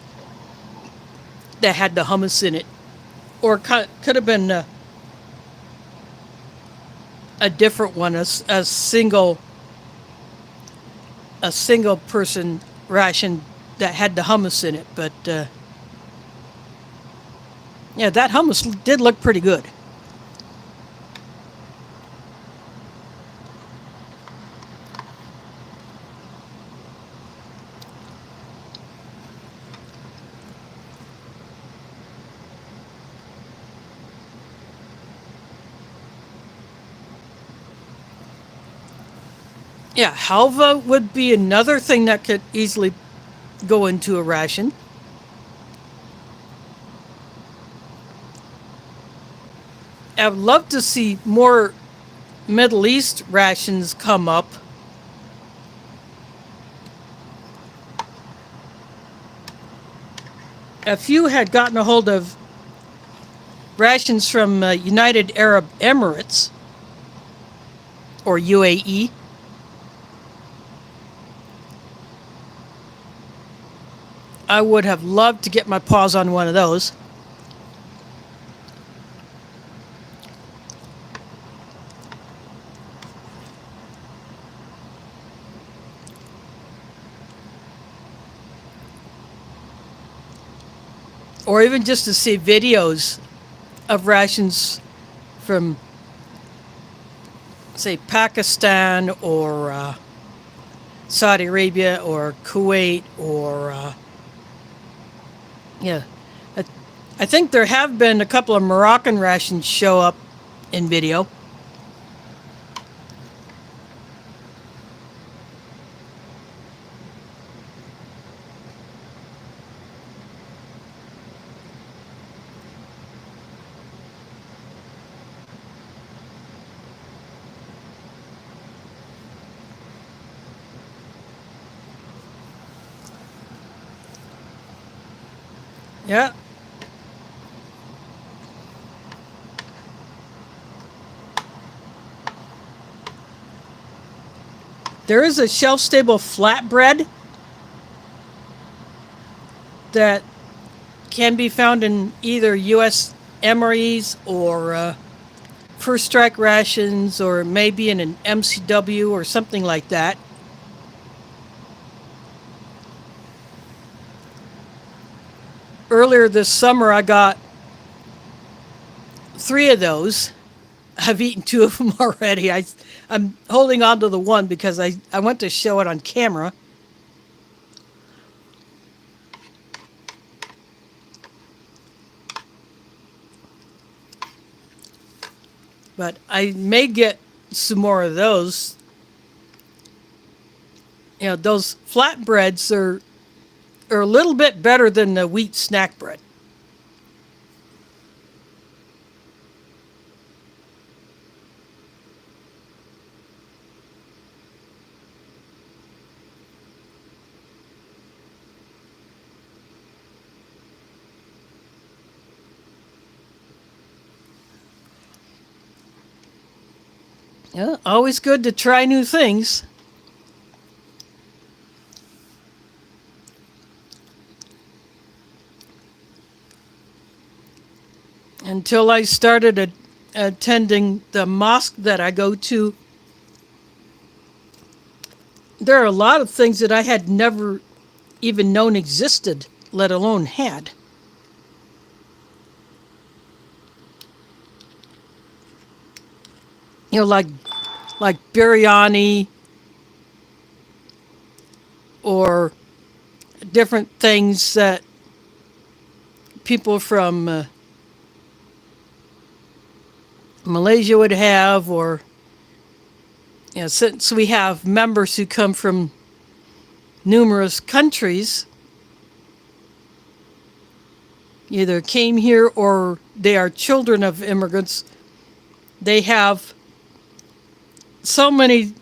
That had the hummus in it. Or could have been a different one, a single person ration that had the hummus in it. But Yeah, that hummus did look pretty good. Yeah, halva would be another thing that could easily go into a ration. I would love to see more Middle East rations come up. If you had gotten a hold of rations from United Arab Emirates or UAE, I would have loved to get my paws on one of those. Or even just to see videos of rations from, say, Pakistan or Saudi Arabia or Kuwait or, yeah. I, I think there have been a couple of Moroccan rations show up in video. Yeah. There is a shelf stable flatbread that can be found in either U.S. MREs or First Strike rations or maybe in an MCW or something like that. Earlier this summer, I got 3 of those. I've eaten 2 of them already. I'm holding on to the one because I went to show it on camera. But I may get some more of those. You know, those flatbreads are a little bit better than the wheat snack bread. Yeah, always good to try new things. Until I started attending the mosque that I go to, there are a lot of things that I had never even known existed, let alone had. You know, like biryani or different things that people from Malaysia would have, or you know, since we have members who come from numerous countries, either came here or they are children of immigrants, they have so many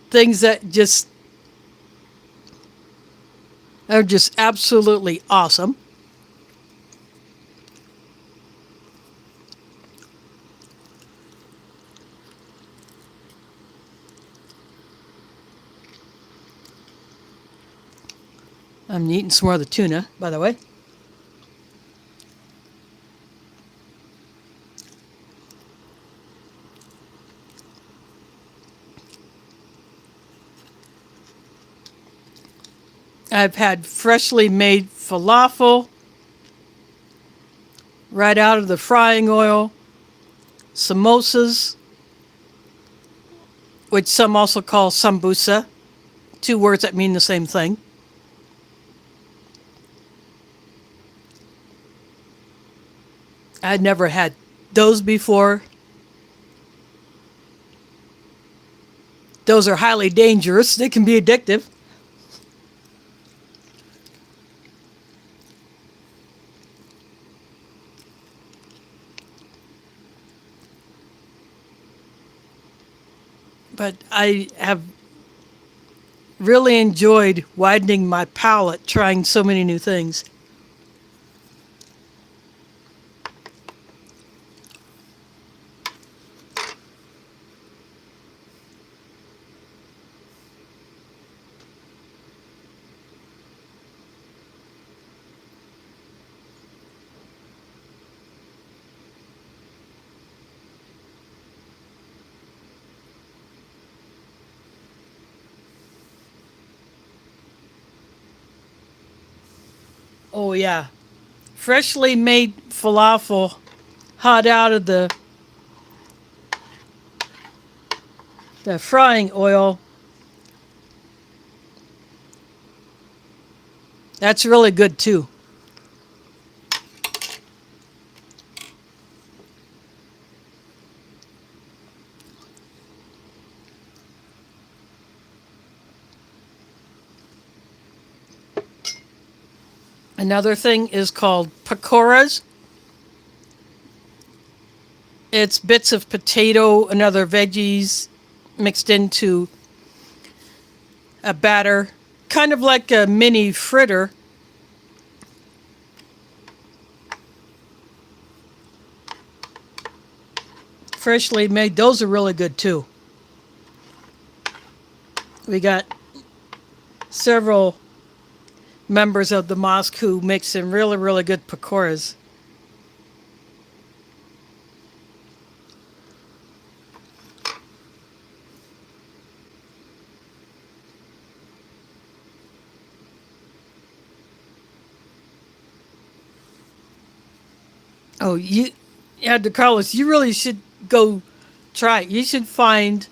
things that just are just absolutely awesome. I'm eating some more of the tuna, by the way. I've had freshly made falafel. right out of the frying oil. Samosas, which some also call sambusa, two words that mean the same thing. I'd never had those before. Those are highly dangerous. They can be addictive. But I have really enjoyed widening my palate, trying so many new things. Oh, yeah. Freshly made falafel, hot out of the frying oil. That's really good too. Another thing is called pakoras. It's bits of potato and other veggies mixed into a batter, kind of like a mini fritter. Freshly made, those are really good too. We got several members of the mosque who make some really, really good pakoras. Oh, yeah, DeCarlos, you really should go try it. You should find.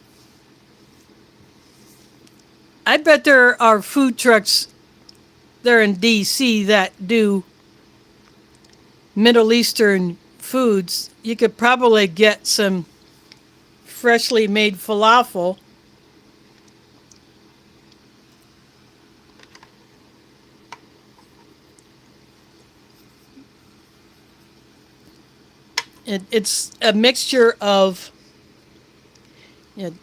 I bet there are food trucks there in DC that do Middle Eastern foods. You could probably get some freshly made falafel. It's a mixture of, you know,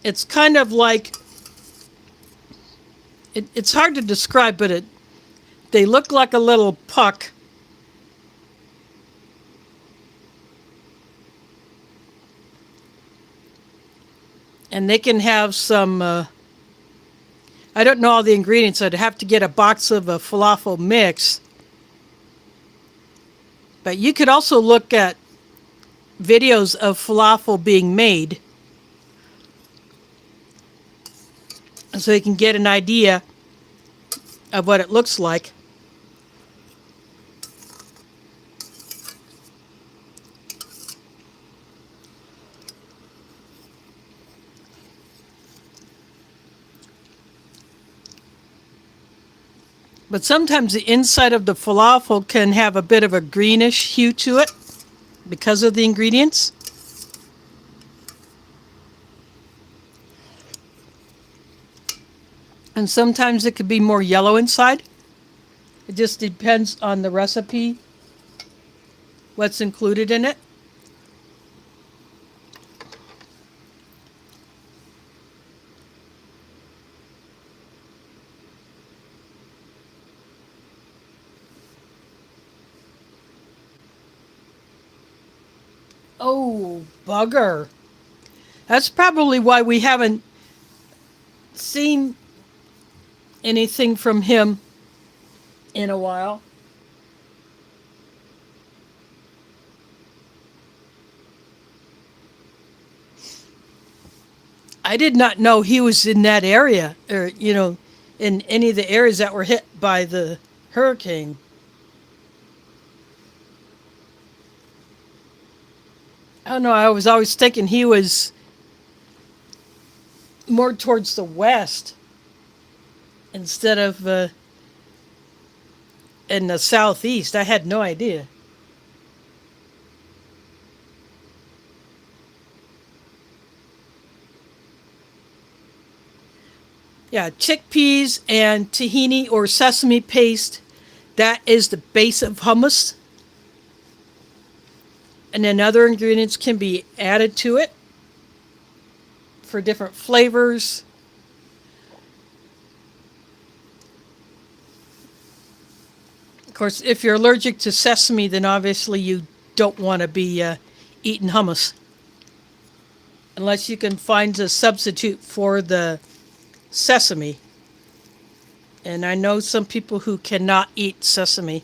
it's kind of like, it's hard to describe, but they look like a little puck. And they can have some, I don't know all the ingredients. I'd have to get a box of a falafel mix. But you could also look at videos of falafel being made so you can get an idea of what it looks like. But sometimes the inside of the falafel can have a bit of a greenish hue to it because of the ingredients. And sometimes it could be more yellow inside. It just depends on the recipe, what's included in it. Oh, bugger. That's probably why we haven't seen anything from him in a while. I did not know he was in that area. Or, in any of the areas that were hit by the hurricane. I don't know. I was always thinking he was more towards the west instead of in the southeast. I had no idea. Yeah, chickpeas and tahini or sesame paste. That is the base of hummus. And then other ingredients can be added to it for different flavors. Of course, if you're allergic to sesame, then obviously you don't want to be eating hummus. Unless you can find a substitute for the sesame. And I know some people who cannot eat sesame.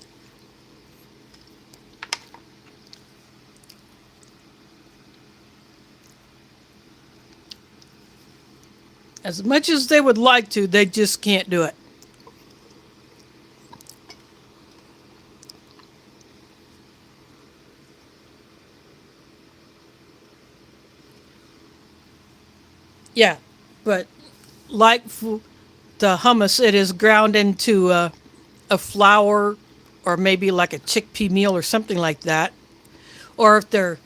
As much as they would like to, they just can't do it. Yeah, but like the hummus, it is ground into a flour or maybe like a chickpea meal or something like that. Or if they're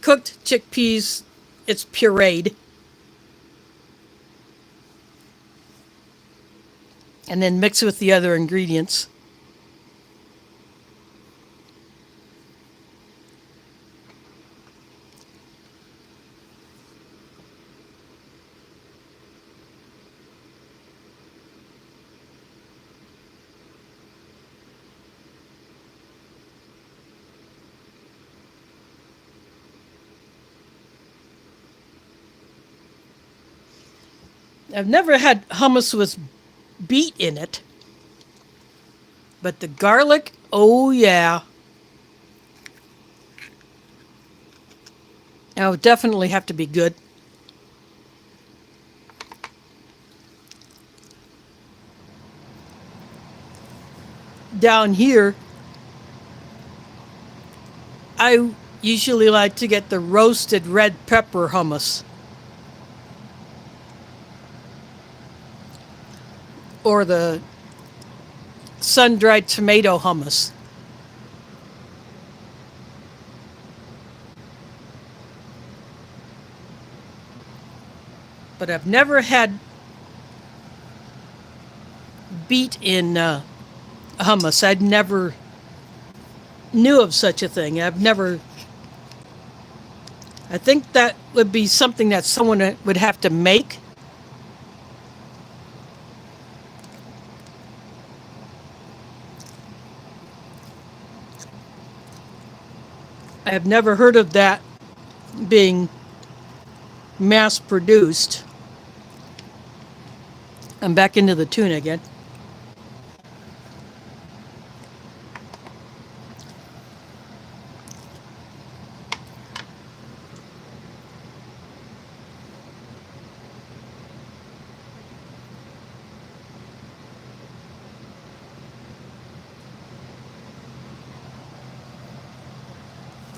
cooked chickpeas, it's pureed. And then mix with the other ingredients. I've never had hummus with beet in it. But the garlic, oh yeah. That would definitely have to be good. Down here, I usually like to get the roasted red pepper hummus. Or the sun-dried tomato hummus. But I've never had beet in hummus. I'd never knew of such a thing. I think that would be something that someone would have to make. I have never heard of that being mass produced. I'm back into the tuna again.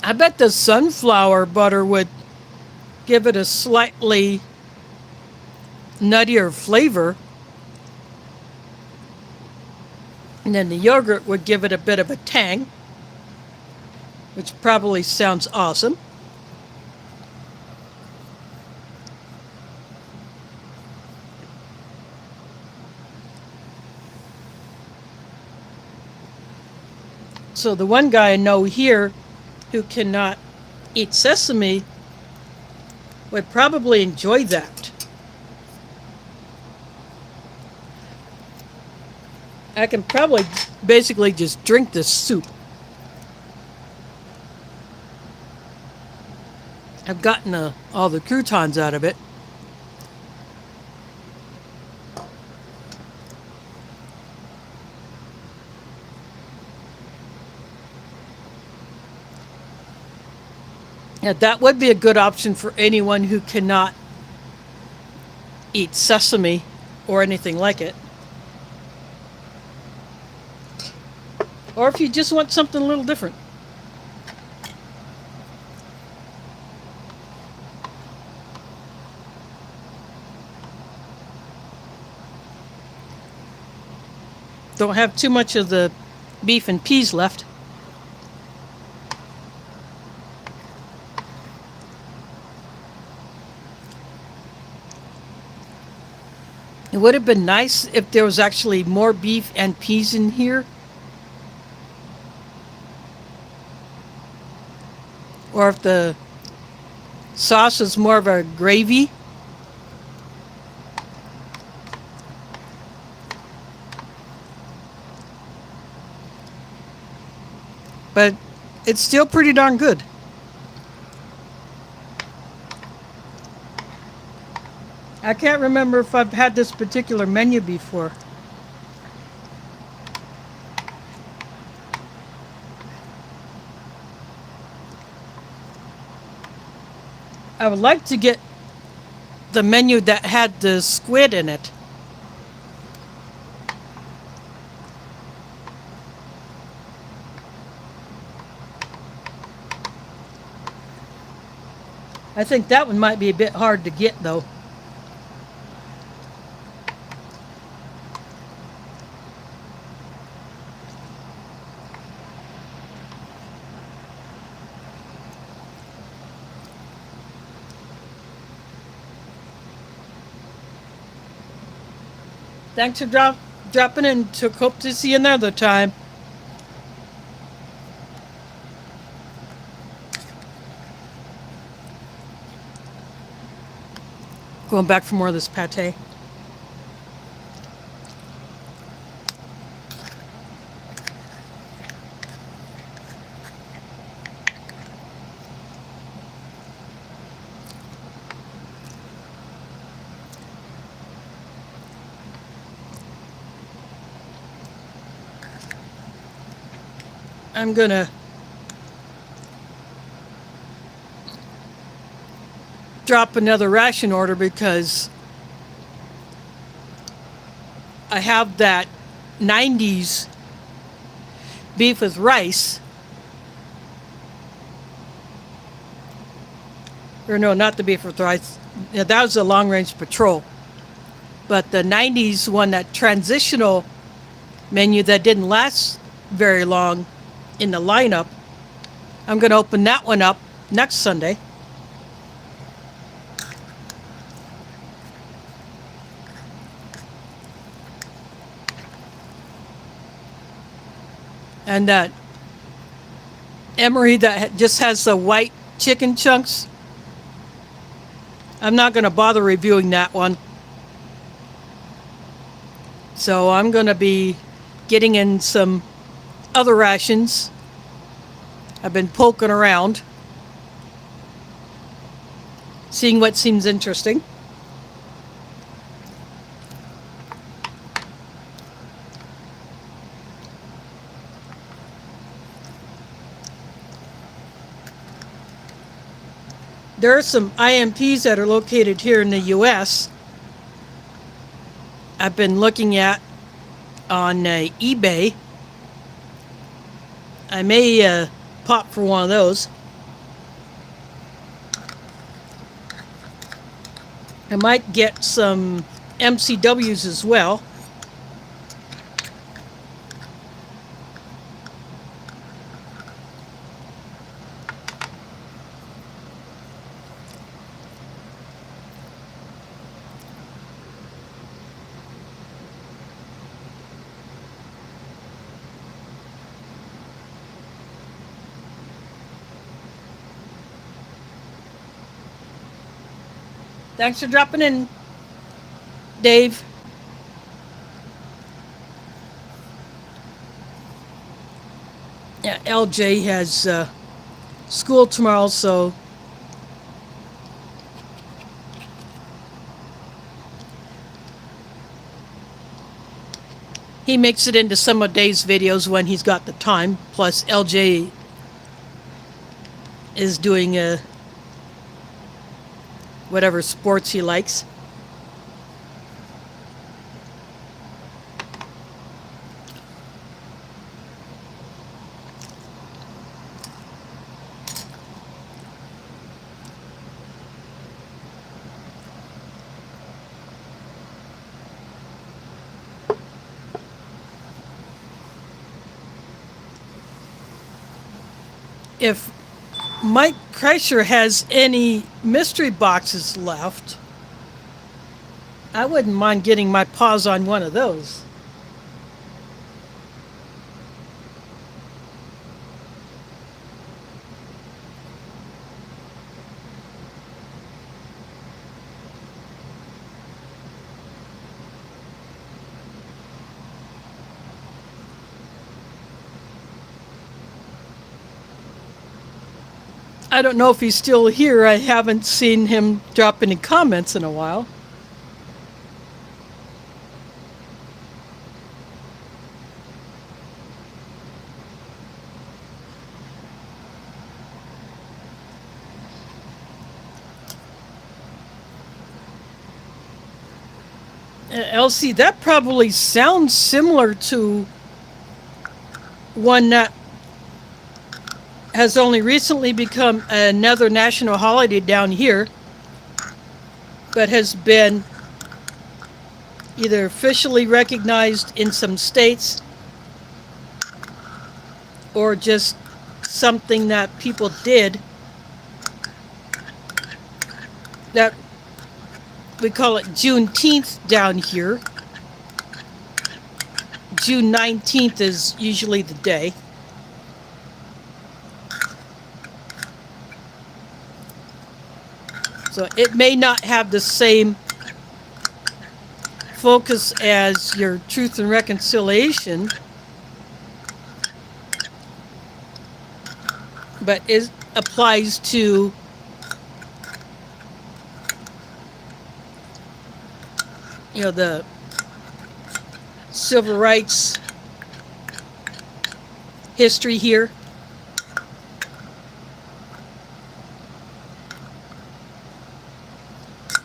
I bet the sunflower butter would give it a slightly nuttier flavor. And then the yogurt would give it a bit of a tang, which probably sounds awesome. So the one guy I know here who cannot eat sesame would probably enjoy that. I can probably basically just drink this soup. I've gotten all the croutons out of it. Yeah, that would be a good option for anyone who cannot eat sesame or anything like it. Or if you just want something a little different. Don't have too much of the beef and peas left. It would have been nice if there was actually more beef and peas in here. Or if the sauce was more of a gravy. But it's still pretty darn good. I can't remember if I've had this particular menu before. I would like to get the menu that had the squid in it. I think that one might be a bit hard to get, though. Thanks for dropping in. Hope to see you another time. Going back for more of this pate. I'm gonna drop another ration order because I have that 90s beef with rice. Or no, not the beef with rice. Yeah, that was a long range patrol. But the 90s one, that transitional menu that didn't last very long in the lineup, I'm going to open that one up next Sunday. And that Emery that just has the white chicken chunks, I'm not going to bother reviewing that one. So I'm going to be getting in some other rations. I've been poking around, seeing what seems interesting. There are some IMPs that are located here in the US I've been looking at on eBay. I may pop for one of those. I might get some MCWs as well. Thanks for dropping in, Dave. Yeah, LJ has school tomorrow, so he makes it into some of Dave's videos when he's got the time. Plus, LJ is doing whatever sports he likes. if Mike Kreischer has any mystery boxes left, I wouldn't mind getting my paws on one of those. I don't know if he's still here. I haven't seen him drop any comments in a while. Elsie, that probably sounds similar to one that has only recently become another national holiday down here, but has been either officially recognized in some states or just something that people did that we call it Juneteenth down here. June 19th is usually the day. So it may not have the same focus as your Truth and Reconciliation, but it applies to the civil rights history here.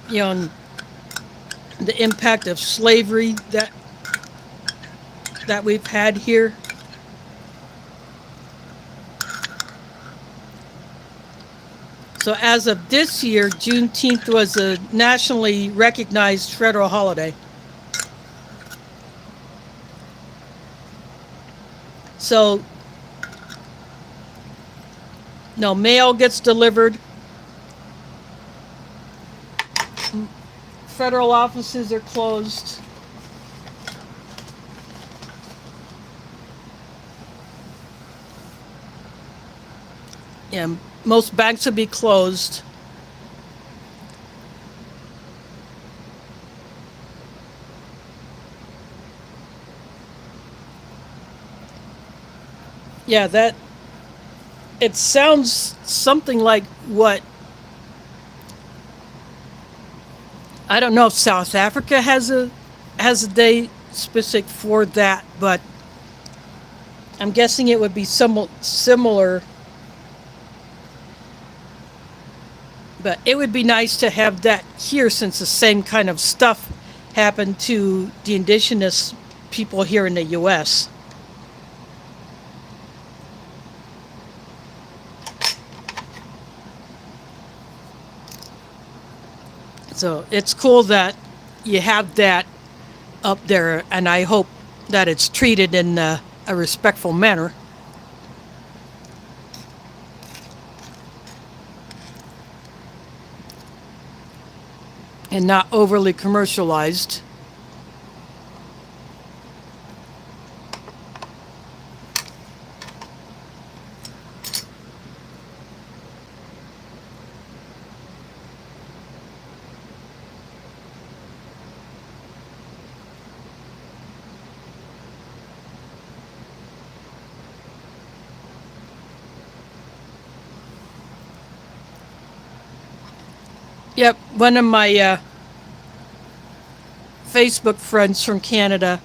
And the impact of slavery that we've had here. So as of this year, Juneteenth was a nationally recognized federal holiday. So, no mail gets delivered. Federal offices are closed. And most banks will be closed. Yeah, it sounds something like what, I don't know if South Africa has a day specific for that, but I'm guessing it would be somewhat similar. But it would be nice to have that here, since the same kind of stuff happened to the indigenous people here in the U.S. So it's cool that you have that up there, and I hope that it's treated in a respectful manner. And not overly commercialized. Yep, one of my Facebook friends from Canada,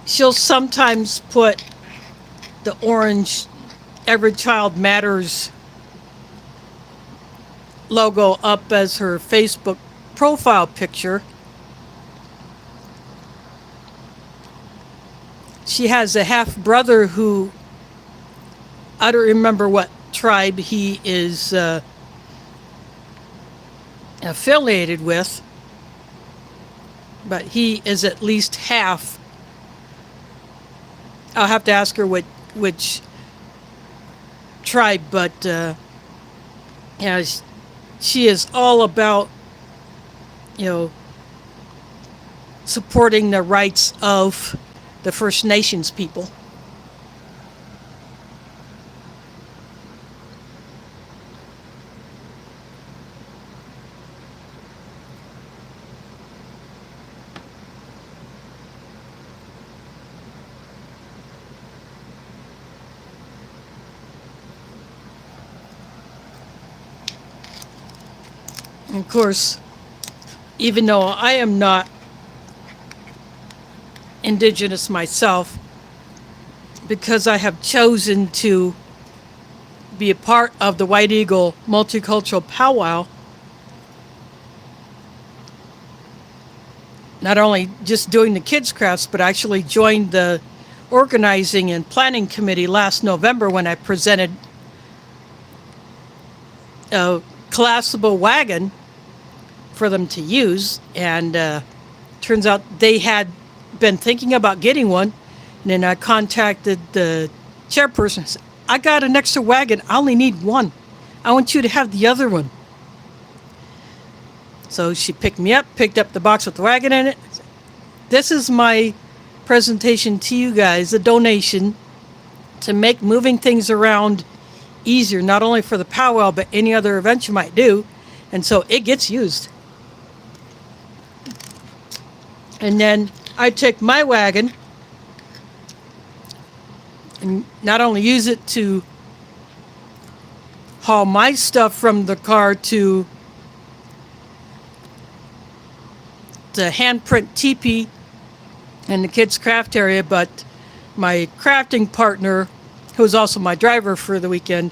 she'll sometimes put the orange Every Child Matters logo up as her Facebook profile picture. She has a half brother who, I don't remember what tribe he is affiliated with, but he is at least half. I'll have to ask her what which tribe, but yeah, she is all about, you know, supporting the rights of the First Nations people. And of course, even though I am not Indigenous myself, because I have chosen to be a part of the White Eagle Multicultural Powwow, not only just doing the kids crafts, but actually joined the organizing and planning committee last November when I presented a collapsible wagon for them to use. And turns out they had been thinking about getting one. And then I contacted the chairperson and said, I got an extra wagon. I only need one. I want you to have the other one. So she picked me up, picked up the box with the wagon in it. This is my presentation to you guys, a donation to make moving things around easier, not only for the powwow, but any other event you might do. And so it gets used. And then I take my wagon and not only use it to haul my stuff from the car to the handprint teepee and the kids' craft area, but my crafting partner, who's also my driver for the weekend,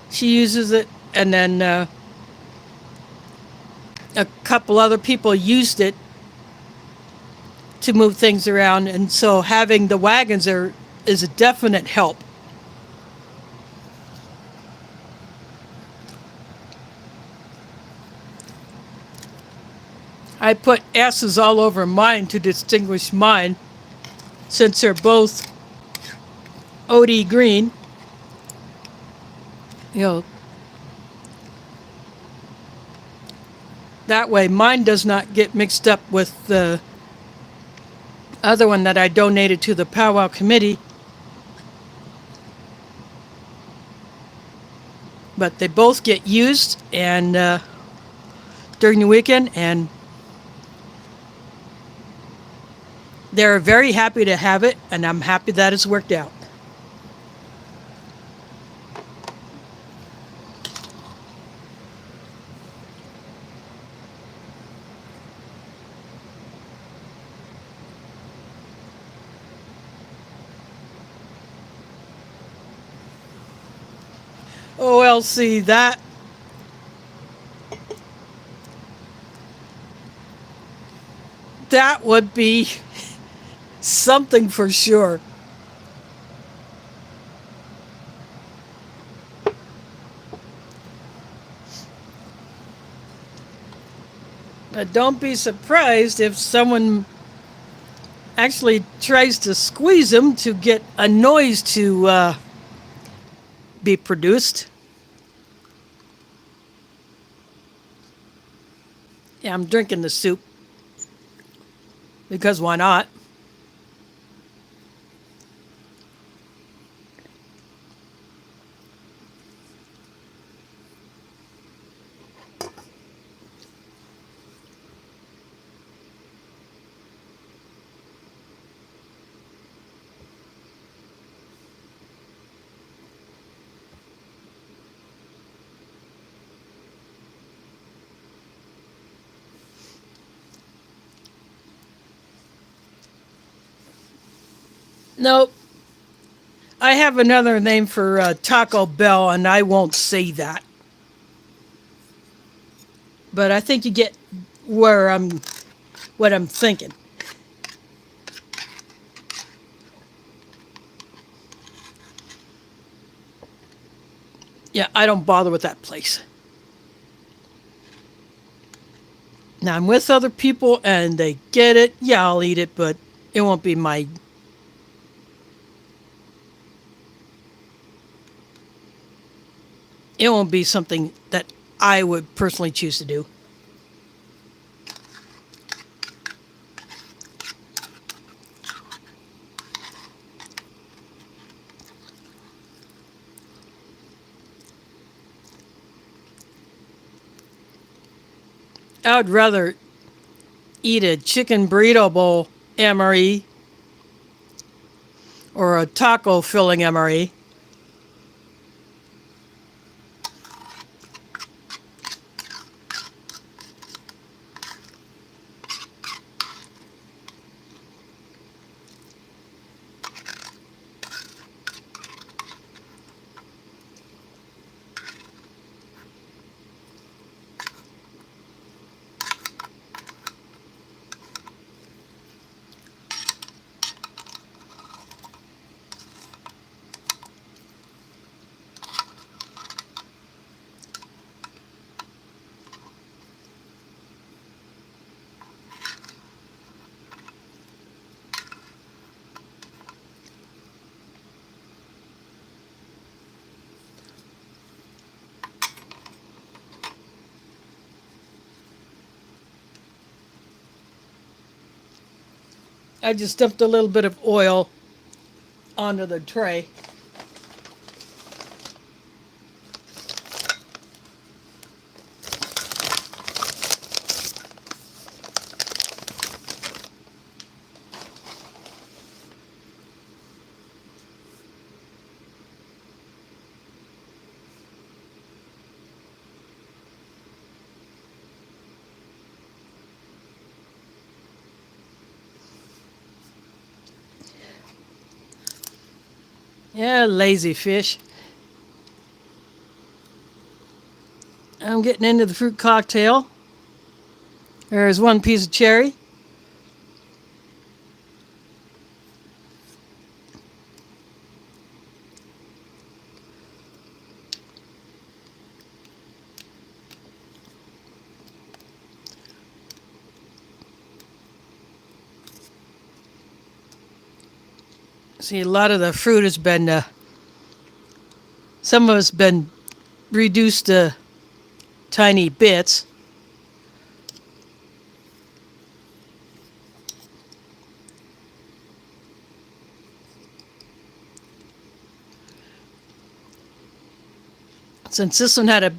she uses it, and then a couple other people used it to move things around, and so having the wagons there is a definite help. I put S's all over mine to distinguish mine, since they're both OD green. You know, that way mine does not get mixed up with the other one that I donated to the powwow committee. But they both get used and during the weekend, and they're very happy to have it, and I'm happy that it's worked out. Oh, well, see, that would be something for sure. But don't be surprised if someone actually tries to squeeze them to get a noise to be produced. Yeah, I'm drinking the soup. Because why not? Nope. I have another name for Taco Bell, and I won't say that. But I think you get what I'm thinking. Yeah, I don't bother with that place. Now I'm with other people and they get it. Yeah, I'll eat it, but it won't be my it won't be something that I would personally choose to do. I would rather eat a chicken burrito bowl MRE or a taco filling MRE. I just dumped a little bit of oil onto the tray. Yeah, lazy fish. I'm getting into the fruit cocktail. There's one piece of cherry. See, a lot of the fruit has been, some of it's been reduced to tiny bits. Since this one had a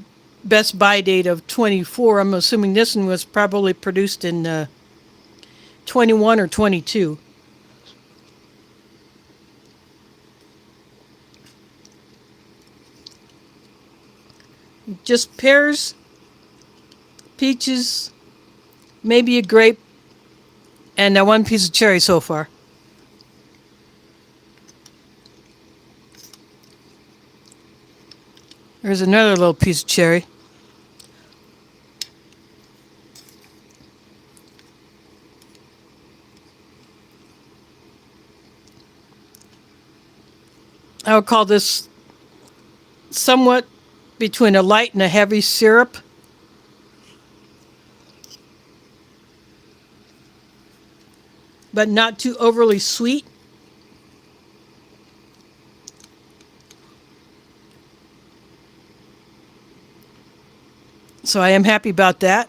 best buy date of 24, I'm assuming this one was probably produced in 21 or 22. Just pears, peaches, maybe a grape, and one piece of cherry so far. There's another little piece of cherry. I would call this somewhat between a light and a heavy syrup. But not too overly sweet. So I am happy about that.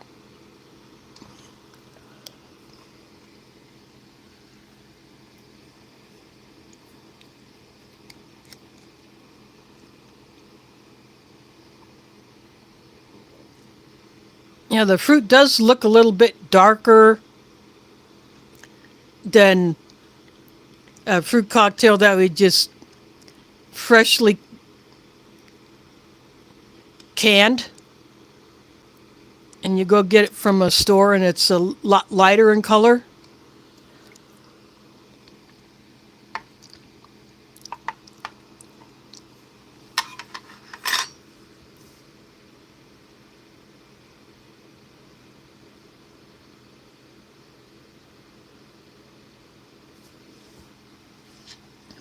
Yeah, the fruit does look a little bit darker than a fruit cocktail that we just freshly canned. And you go get it from a store and it's a lot lighter in color.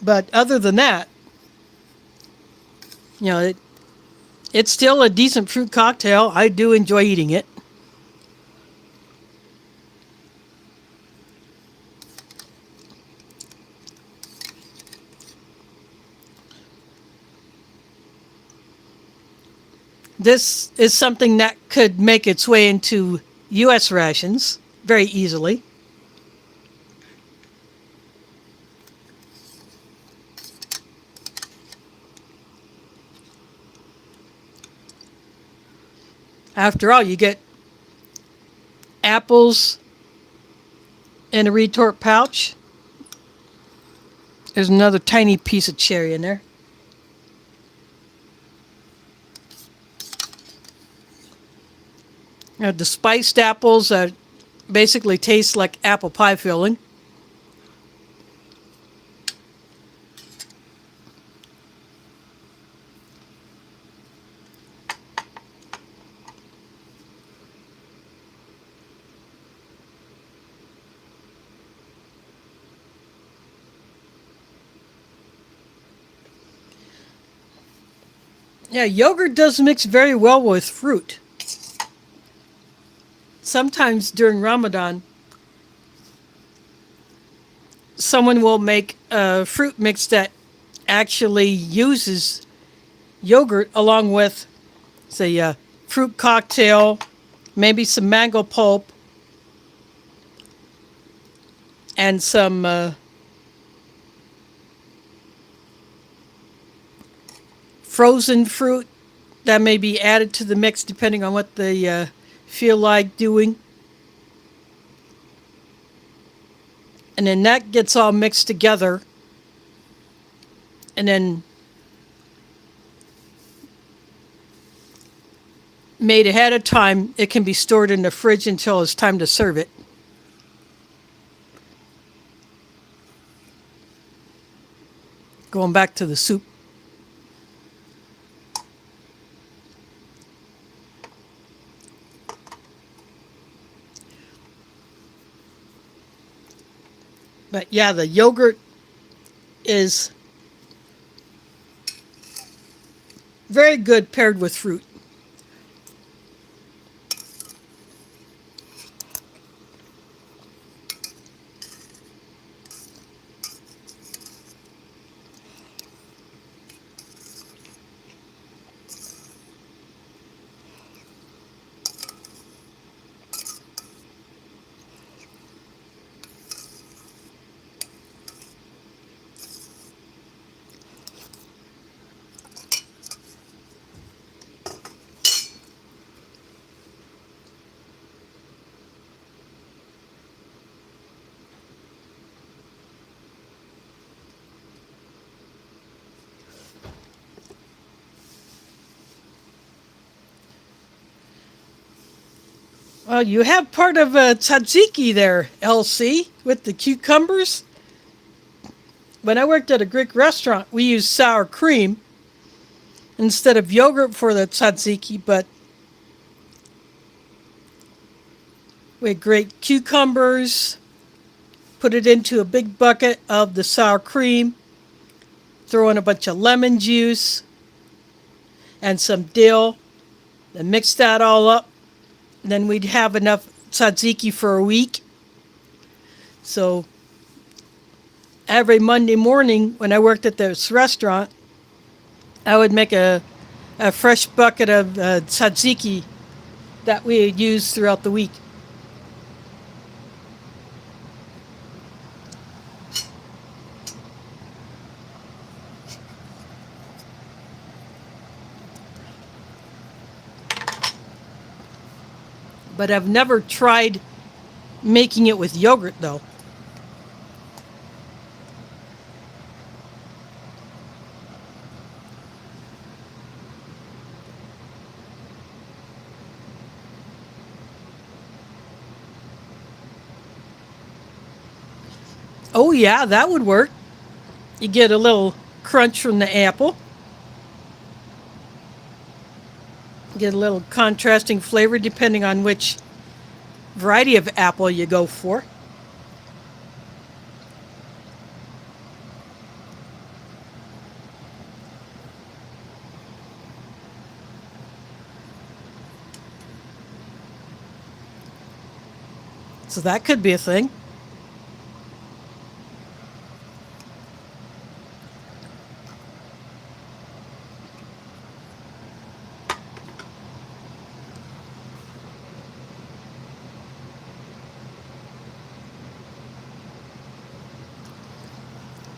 But other than that, it's still a decent fruit cocktail. I do enjoy eating it. This is something that could make its way into U.S. rations very easily. After all, you get apples in a retort pouch. There's another tiny piece of cherry in there. The spiced apples basically taste like apple pie filling. Yeah, yogurt does mix very well with fruit. Sometimes during Ramadan, someone will make a fruit mix that actually uses yogurt along with, say, a fruit cocktail, maybe some mango pulp, and some frozen fruit that may be added to the mix depending on what they feel like doing. And then that gets all mixed together. And then made ahead of time, it can be stored in the fridge until it's time to serve it. Going back to the soup. But yeah, the yogurt is very good paired with fruit. Well, you have part of a tzatziki there, LC, with the cucumbers. When I worked at a Greek restaurant, we used sour cream instead of yogurt for the tzatziki, but we had great cucumbers, put it into a big bucket of the sour cream, throw in a bunch of lemon juice and some dill, and mix that all up. Then we'd have enough tzatziki for a week. So every Monday morning when I worked at this restaurant, I would make a fresh bucket of tzatziki that we had used throughout the week. But I've never tried making it with yogurt, though. Oh, yeah, that would work. You get a little crunch from the apple. Get a little contrasting flavor depending on which variety of apple you go for. So that could be a thing.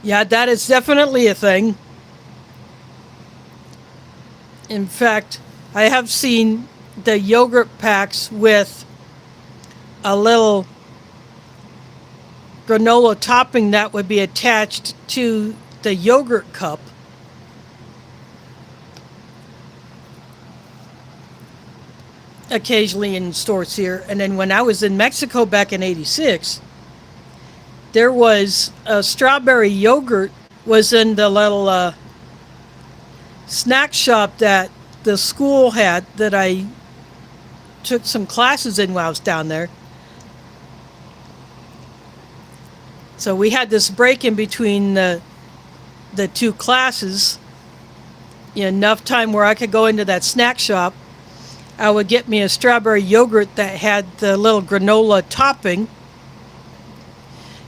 Yeah, that is definitely a thing. In fact, I have seen the yogurt packs with a little granola topping that would be attached to the yogurt cup. Occasionally in stores here. And then when I was in Mexico back in 86, there was a strawberry yogurt was in the little snack shop that the school had that I took some classes in while I was down there. So we had this break in between the two classes, enough time where I could go into that snack shop. I would get me a strawberry yogurt that had the little granola topping,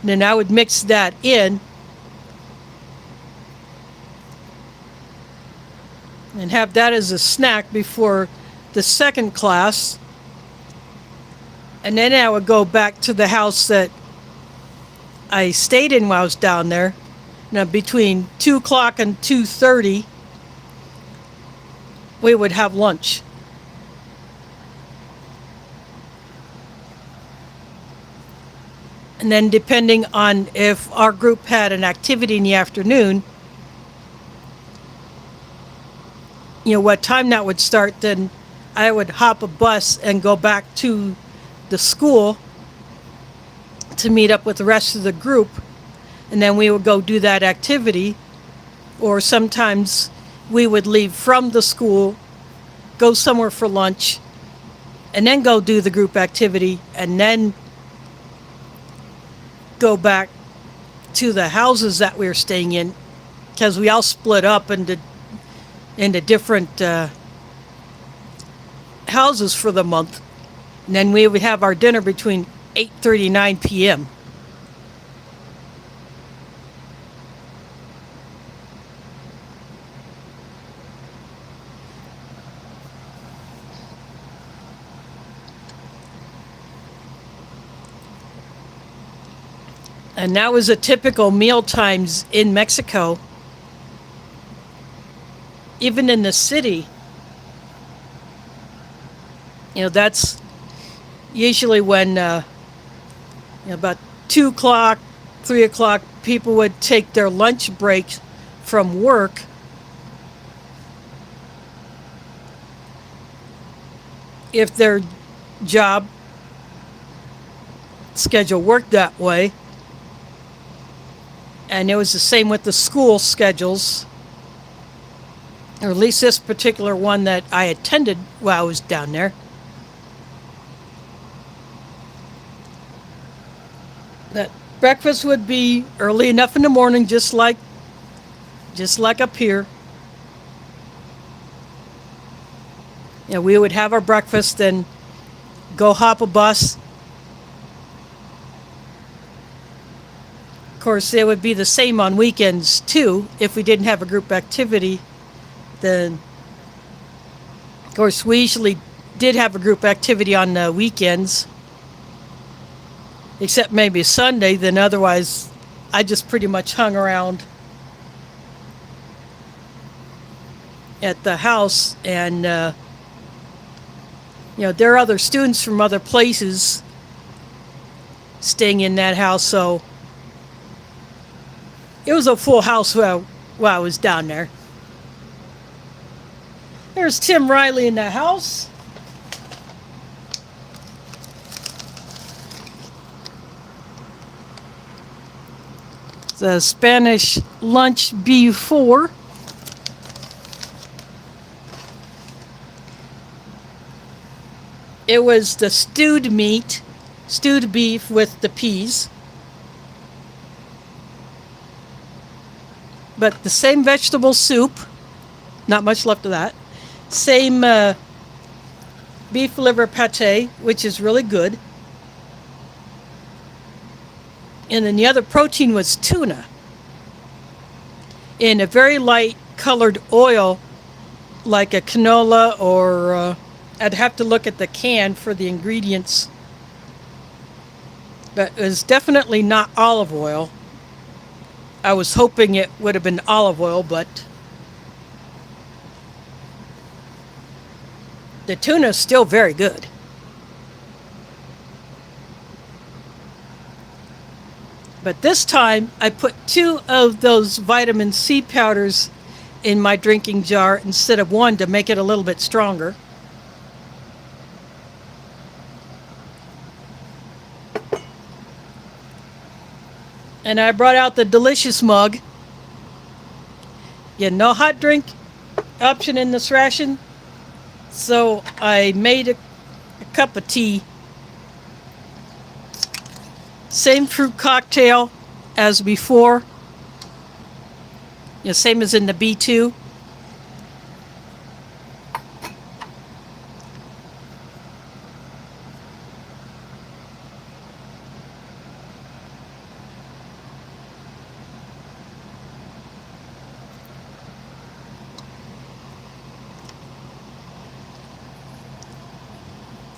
and then I would mix that in and have that as a snack before the second class. And then I would go back to the house that I stayed in while I was down there. Now between 2 o'clock and 2:30, we would have lunch. And then depending on if our group had an activity in the afternoon, what time that would start, then I would hop a bus and go back to the school to meet up with the rest of the group. And then we would go do that activity. Or sometimes we would leave from the school, go somewhere for lunch, and then go do the group activity, and then go back to the houses that we were staying in, because we all split up into different houses for the month. And then we would have our dinner between 8:30 and 9 p.m. And that was a typical meal times in Mexico. Even in the city, that's usually when about 2 o'clock, 3 o'clock, people would take their lunch break from work. If their job schedule worked that way. And it was the same with the school schedules, or at least this particular one that I attended while I was down there. That breakfast would be early enough in the morning, just like up here. We would have our breakfast, then go hop a bus. Of course, it would be the same on weekends too. If we didn't have a group activity, then of course we usually did have a group activity on the weekends, except maybe Sunday. Then otherwise I just pretty much hung around at the house. And there are other students from other places staying in that house, so it was a full house while I was down there. There's Tim Riley in the house. The Spanish lunch B-4. It was the stewed beef with the peas. But the same vegetable soup, not much left of that. Same beef liver pate, which is really good. And then the other protein was tuna in a very light colored oil, like a canola, or I'd have to look at the can for the ingredients. But it was definitely not olive oil. I was hoping it would have been olive oil, but the tuna is still very good. But this time, I put 2 of those vitamin C powders in my drinking jar instead of 1 to make it a little bit stronger. And I brought out the delicious mug. Yeah, no hot drink option in this ration. So I made a cup of tea. Same fruit cocktail as before. Yeah, same as in the B-2.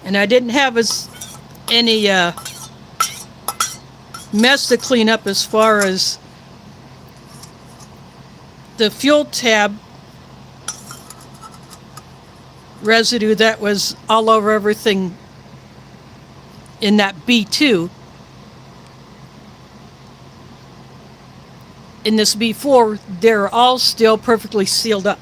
And I didn't have any mess to clean up as far as the fuel tab residue that was all over everything in that B-2. In this B-4, they're all still perfectly sealed up.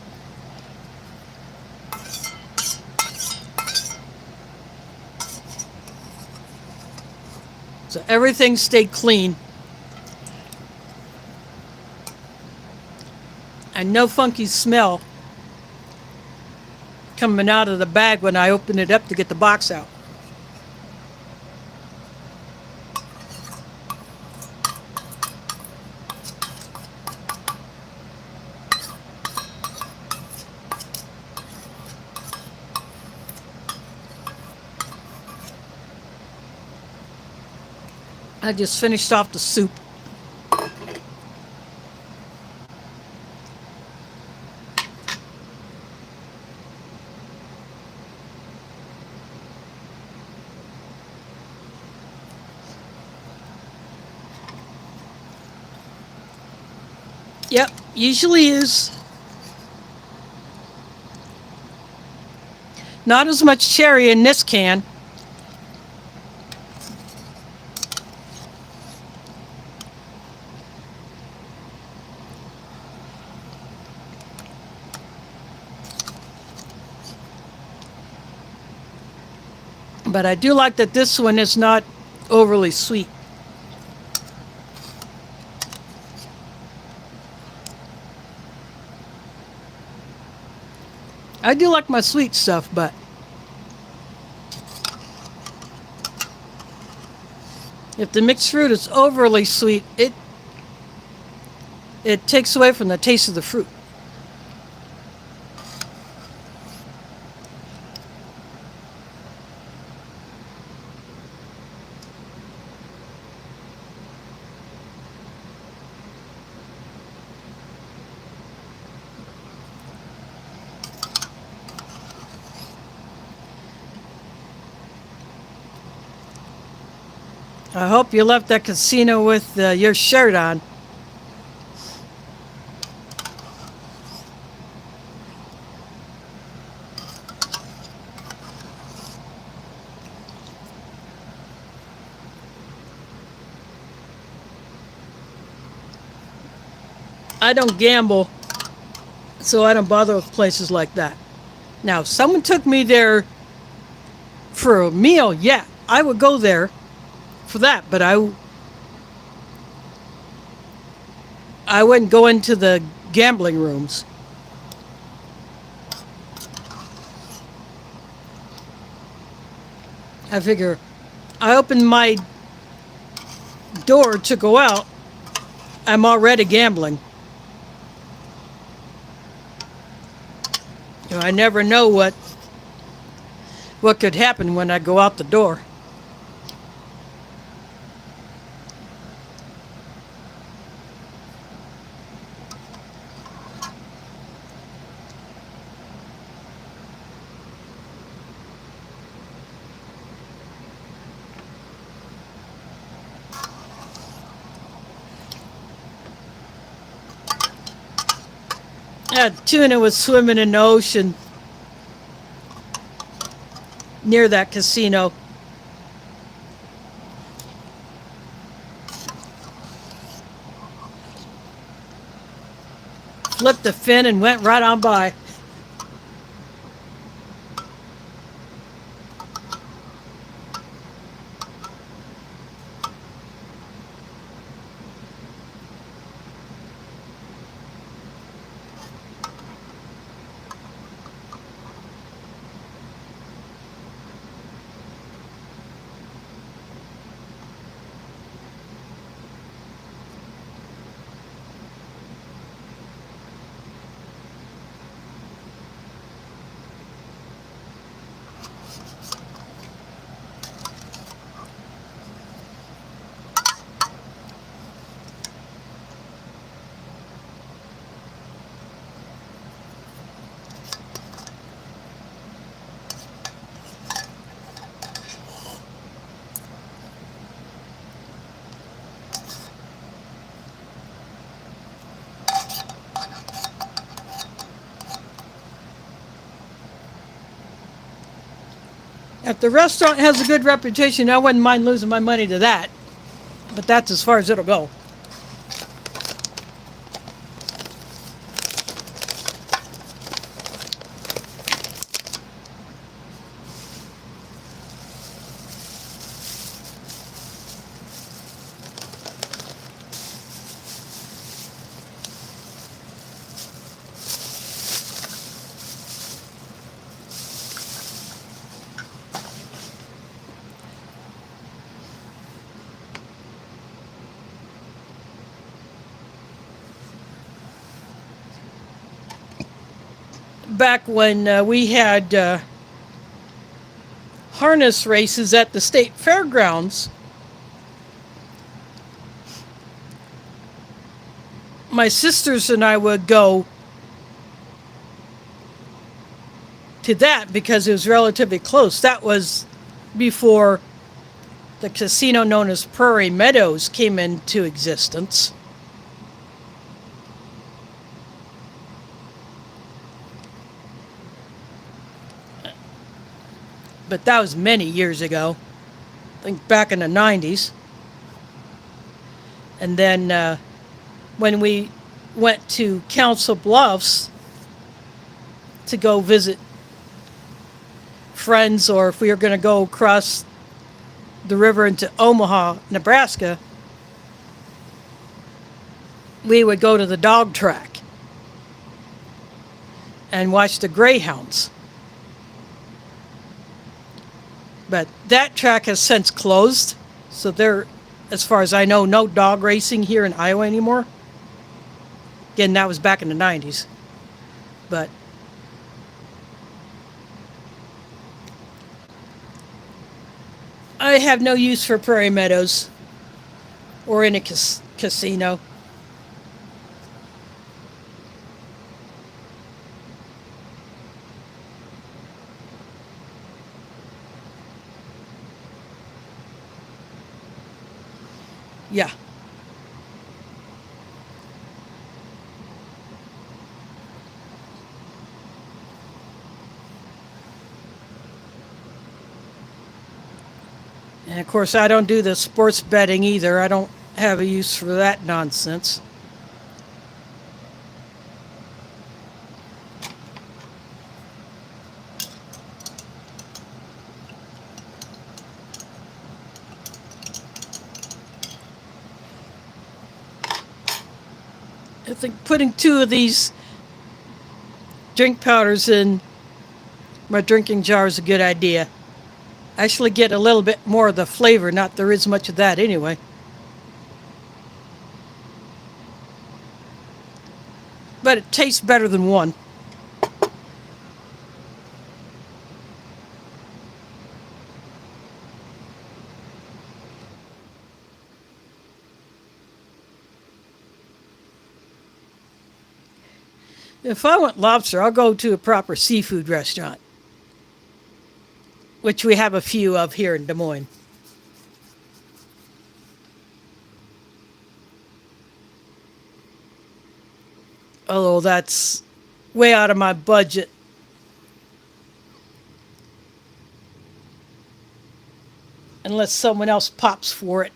So everything stayed clean. And no funky smell coming out of the bag when I opened it up to get the box out. I just finished off the soup. Yep, usually is. Not as much cherry in this can. But I do like that this one is not overly sweet. I do like my sweet stuff, but if the mixed fruit is overly sweet, it takes away from the taste of the fruit. I hope you left that casino with your shirt on. I don't gamble, so I don't bother with places like that. Now, if someone took me there for a meal, yeah, I would go there for that, but I wouldn't go into the gambling rooms. I figure I open my door to go out, I'm already gambling. You know, I never know what could happen when I go out the door. That tuna was swimming in the ocean near that casino. Flipped the fin and went right on by. If the restaurant has a good reputation, I wouldn't mind losing my money to that. But that's as far as it'll go. Back when we had harness races at the state fairgrounds, my sisters and I would go to that because it was relatively close. That was before the casino known as Prairie Meadows came into existence. But that was many years ago. I think back in the 90s. And then when we went to Council Bluffs to go visit friends, or if we were going to go across the river into Omaha, Nebraska, we would go to the dog track and watch the greyhounds. But that track has since closed, so there, as far as I know, no dog racing here in Iowa anymore. Again, that was back in the 90s. But I have no use for Prairie Meadows or any casino. Yeah. And of course, I don't do the sports betting either. I don't have a use for that nonsense. I think putting 2 of these drink powders in my drinking jar is a good idea. I actually get a little bit more of the flavor, not there is much of that anyway. But it tastes better than one. If I want lobster, I'll go to a proper seafood restaurant, which we have a few of here in Des Moines. Although that's way out of my budget. Unless someone else pops for it.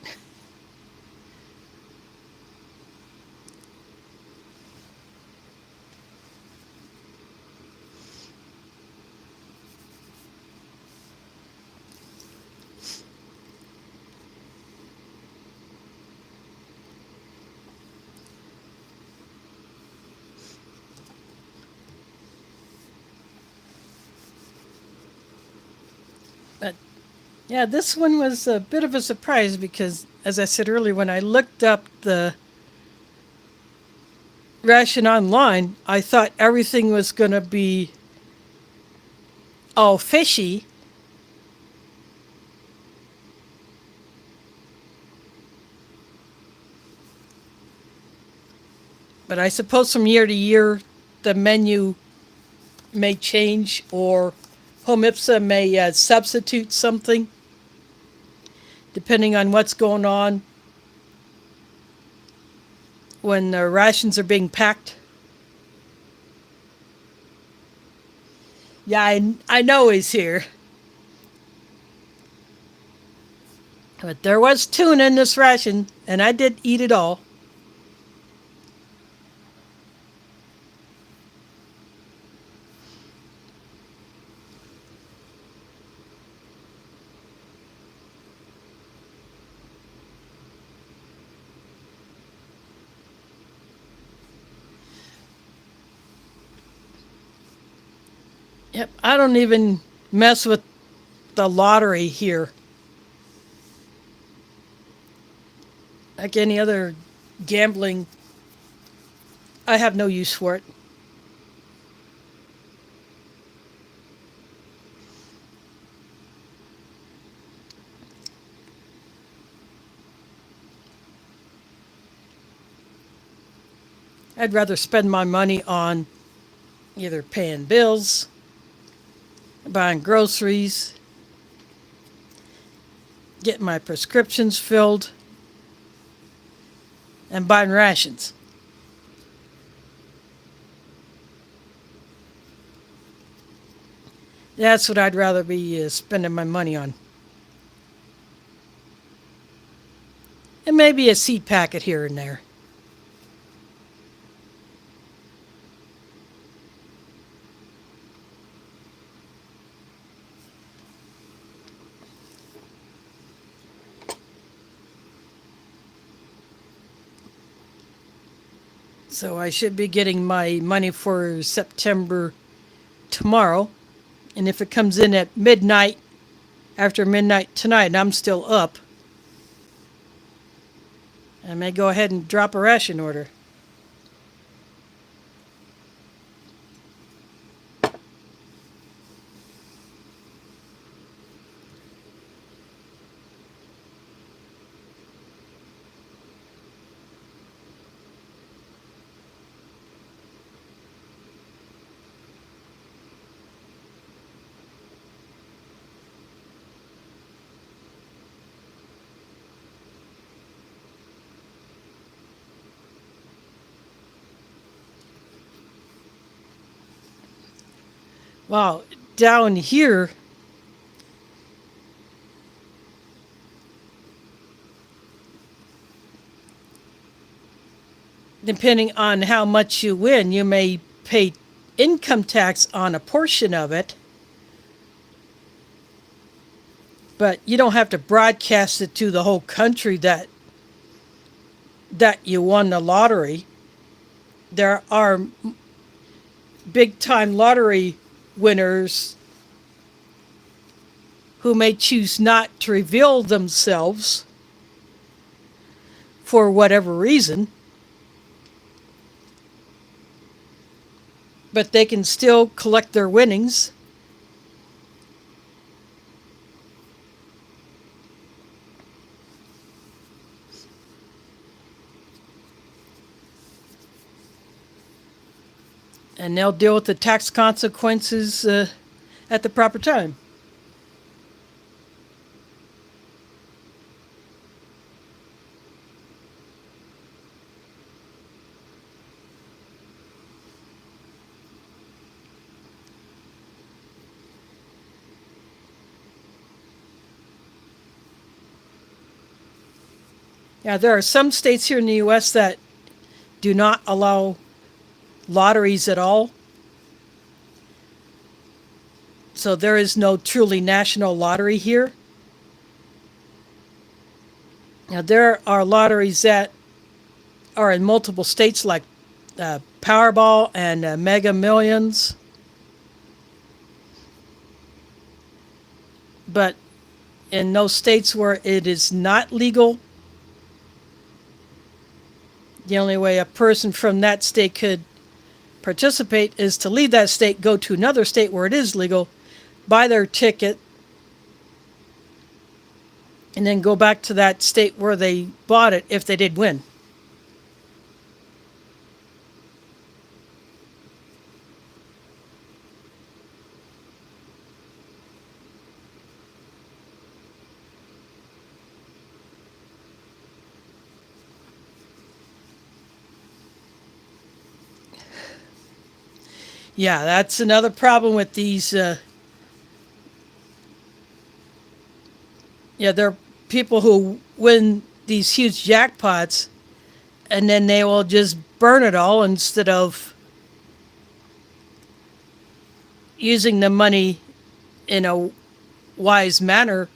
But yeah, this one was a bit of a surprise because, as I said earlier, when I looked up the ration online, I thought everything was going to be all fishy. But I suppose from year to year, the menu may change, or Home IPSA may substitute something depending on what's going on when the rations are being packed. Yeah, I know he's here. But there was tuna in this ration, and I did eat it all. Yep, I don't even mess with the lottery here. Like any other gambling, I have no use for it. I'd rather spend my money on either paying bills, buying groceries, getting my prescriptions filled, and buying rations. That's what I'd rather be spending my money on. And maybe a seed packet here and there. So I should be getting my money for September tomorrow. And if it comes in at midnight, after midnight tonight, and I'm still up, I may go ahead and drop a ration order. Wow, down here, depending on how much you win, you may pay income tax on a portion of it, but you don't have to broadcast it to the whole country that you won the lottery. There are big time lottery winners who may choose not to reveal themselves for whatever reason, but they can still collect their winnings. And they'll deal with the tax consequences at the proper time. Yeah, there are some states here in the U.S. that do not allow lotteries at all. So there is no truly national lottery here. Now, there are lotteries that are in multiple states, like Powerball and Mega Millions. But in those states where it is not legal, the only way a person from that state could participate is to leave that state, go to another state where it is legal, buy their ticket, and then go back to that state where they bought it if they did win. Yeah, that's another problem with these. Yeah, there are people who win these huge jackpots and then they will just burn it all instead of using the money in a wise manner,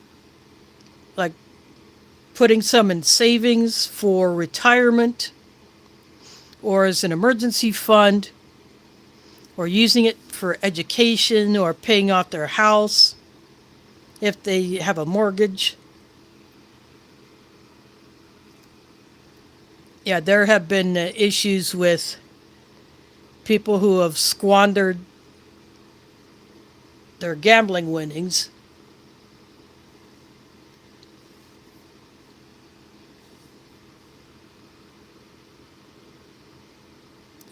like putting some in savings for retirement or as an emergency fund or using it for education or paying off their house if they have a mortgage. Yeah, there have been issues with people who have squandered their gambling winnings.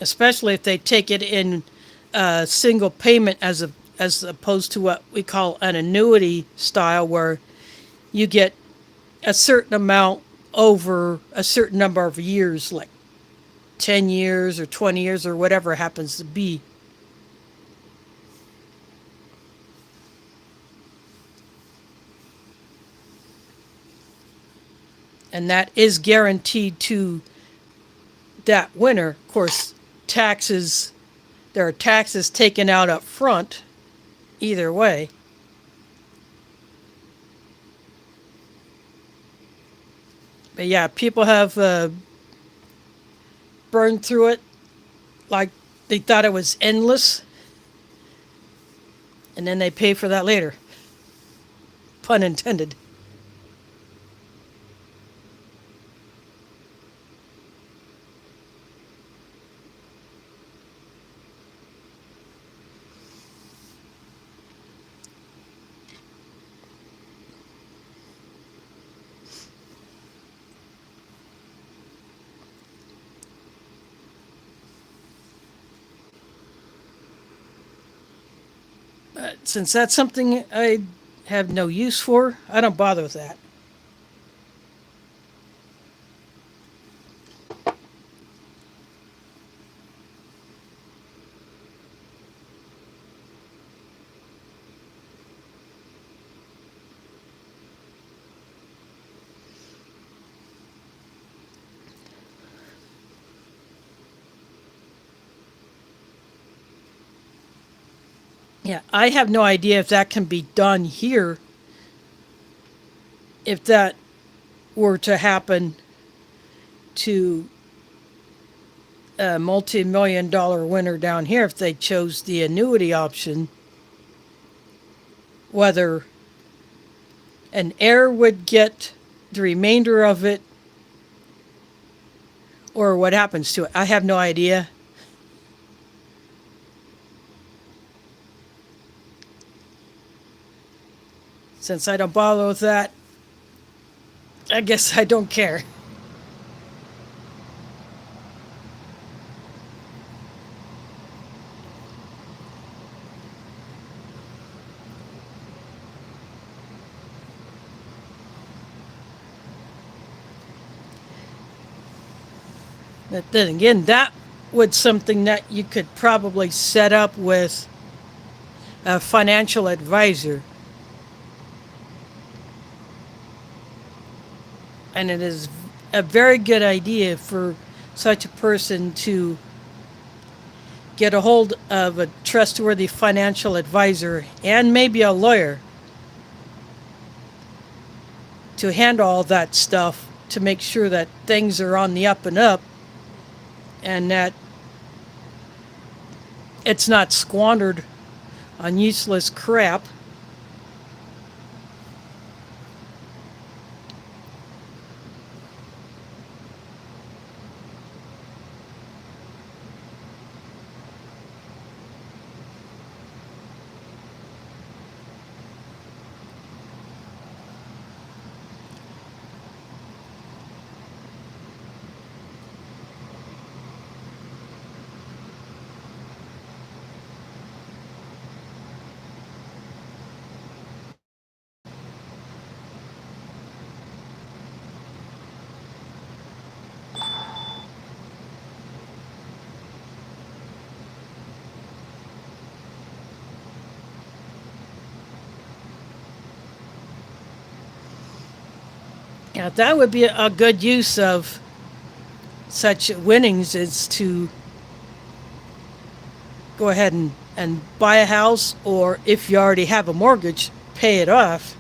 Especially if they take it in a single payment as opposed to what we call an annuity style, where you get a certain amount over a certain number of years, like 10 years or 20 years or whatever it happens to be. And that is guaranteed to that winner. Of course, taxes, there are taxes taken out up front either way. But yeah, people have burned through it like they thought it was endless, and then they pay for that later. Pun intended. But since that's something I have no use for, I don't bother with that. Yeah, I have no idea if that can be done here. If that were to happen to a multi-million dollar winner down here, if they chose the annuity option, whether an heir would get the remainder of it or what happens to it. I have no idea. Since I don't bother with that, I guess I don't care. But then again, that would something that you could probably set up with a financial advisor. And it is a very good idea for such a person to get a hold of a trustworthy financial advisor and maybe a lawyer to handle all that stuff, to make sure that things are on the up and up and that it's not squandered on useless crap. Yeah, that would be a good use of such winnings, is to go ahead and buy a house, or if you already have a mortgage, pay it off.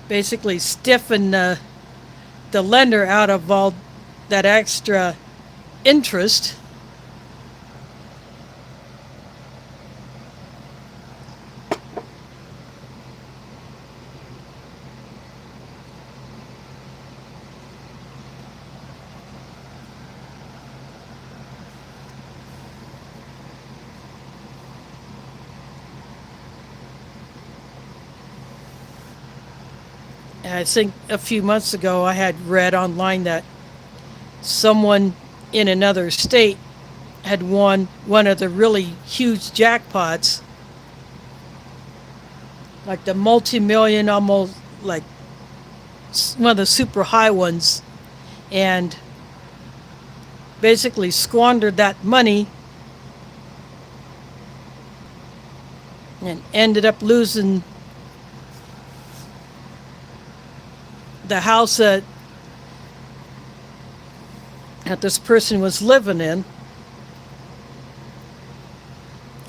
Basically stiffen the lender out of all that extra interest. And I think a few months ago I had read online that someone in another state had won one of the really huge jackpots, like the multi-million, almost like one of the super high ones, and basically squandered that money and ended up losing the house that this person was living in,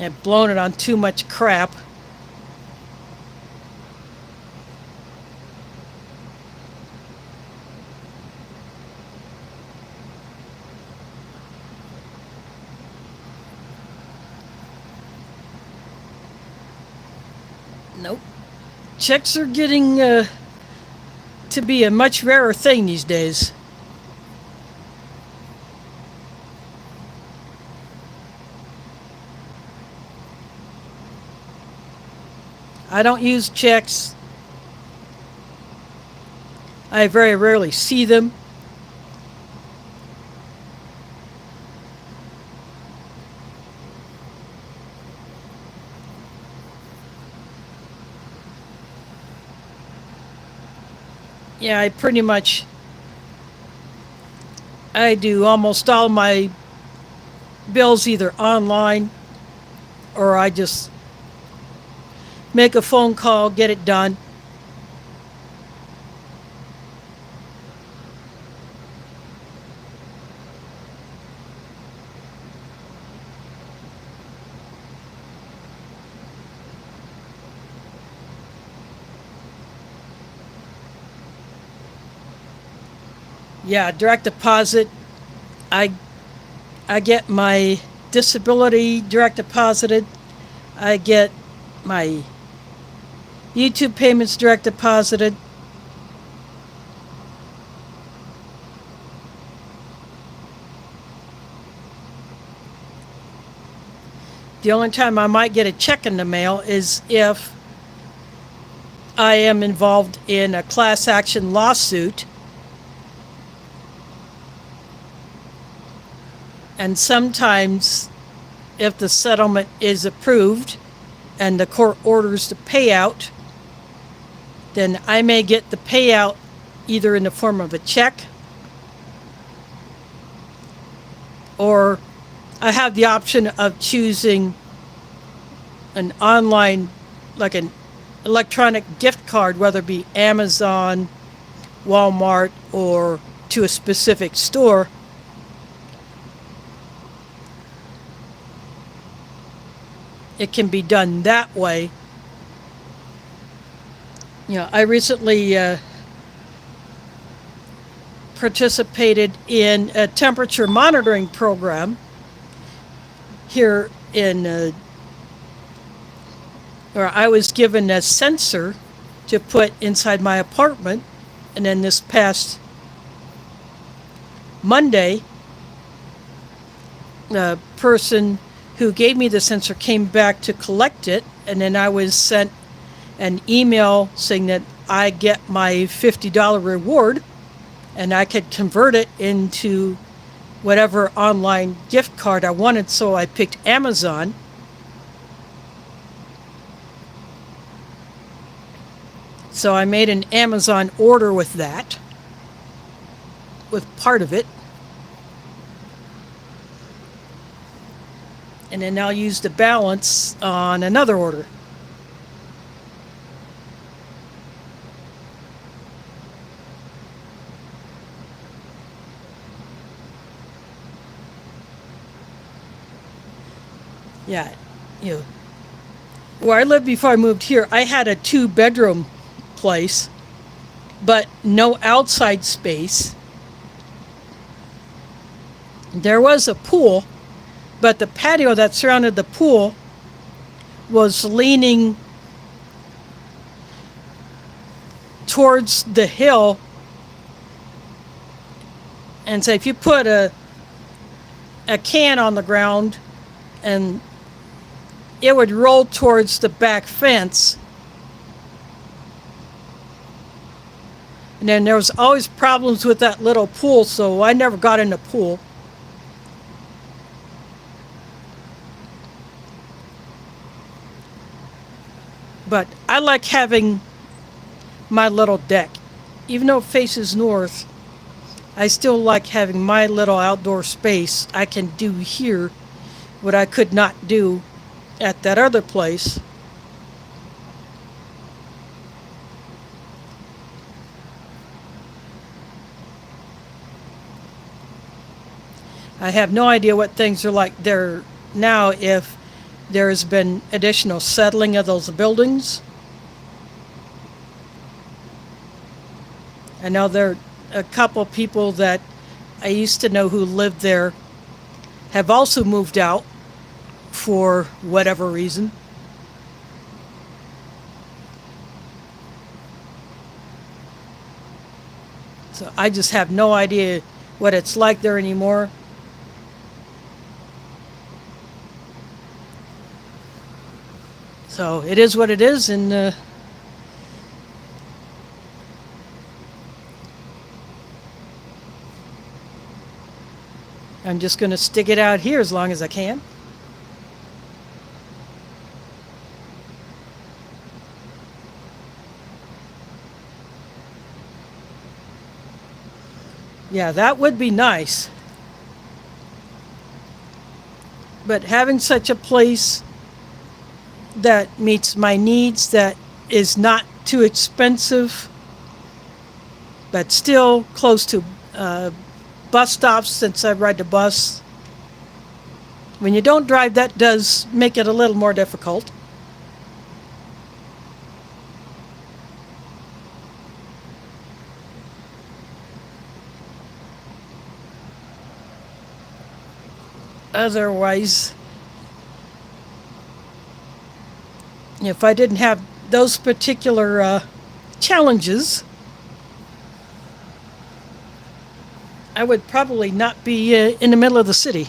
and blown it on too much crap. Nope. Checks are getting to be a much rarer thing these days. I don't use checks. I very rarely see them. Yeah, I do almost all my bills either online, or I just make a phone call, get it done. Yeah, direct deposit. I I get my disability direct deposited. I get my YouTube payments direct deposited. The only time I might get a check in the mail is if I am involved in a class action lawsuit. And sometimes, if the settlement is approved and the court orders the payout, then I may get the payout either in the form of a check, or I have the option of choosing an online, like an electronic gift card, whether it be Amazon, Walmart, or to a specific store, it can be done that way. I recently participated in a temperature monitoring program here where I was given a sensor to put inside my apartment, and then this past Monday, the person who gave me the sensor came back to collect it, and then I was sent an email saying that I get my $50 reward and I could convert it into whatever online gift card I wanted, so I picked Amazon. So I made an Amazon order with that, with part of it. And then I'll use the balance on another order. Yeah, where I lived before I moved here, I had a 2-bedroom place, but no outside space. There was a pool, but the patio that surrounded the pool was leaning towards the hill. And so if you put a can on the ground, and it would roll towards the back fence. And then there was always problems with that little pool, so I never got in the pool. But I like having my little deck. Even though it faces north, I still like having my little outdoor space I can do here what I could not do at that other place. I have no idea what things are like there now, if there has been additional settling of those buildings. I know there are a couple people that I used to know who lived there have also moved out for whatever reason. So I just have no idea what it's like there anymore. So it is what it is, and I'm just going to stick it out here as long as I can. Yeah, that would be nice. But having such a place that meets my needs, that is not too expensive, but still close to bus stops, since I ride the bus. When you don't drive, that does make it a little more difficult. Otherwise, if I didn't have those particular challenges, I would probably not be in the middle of the city.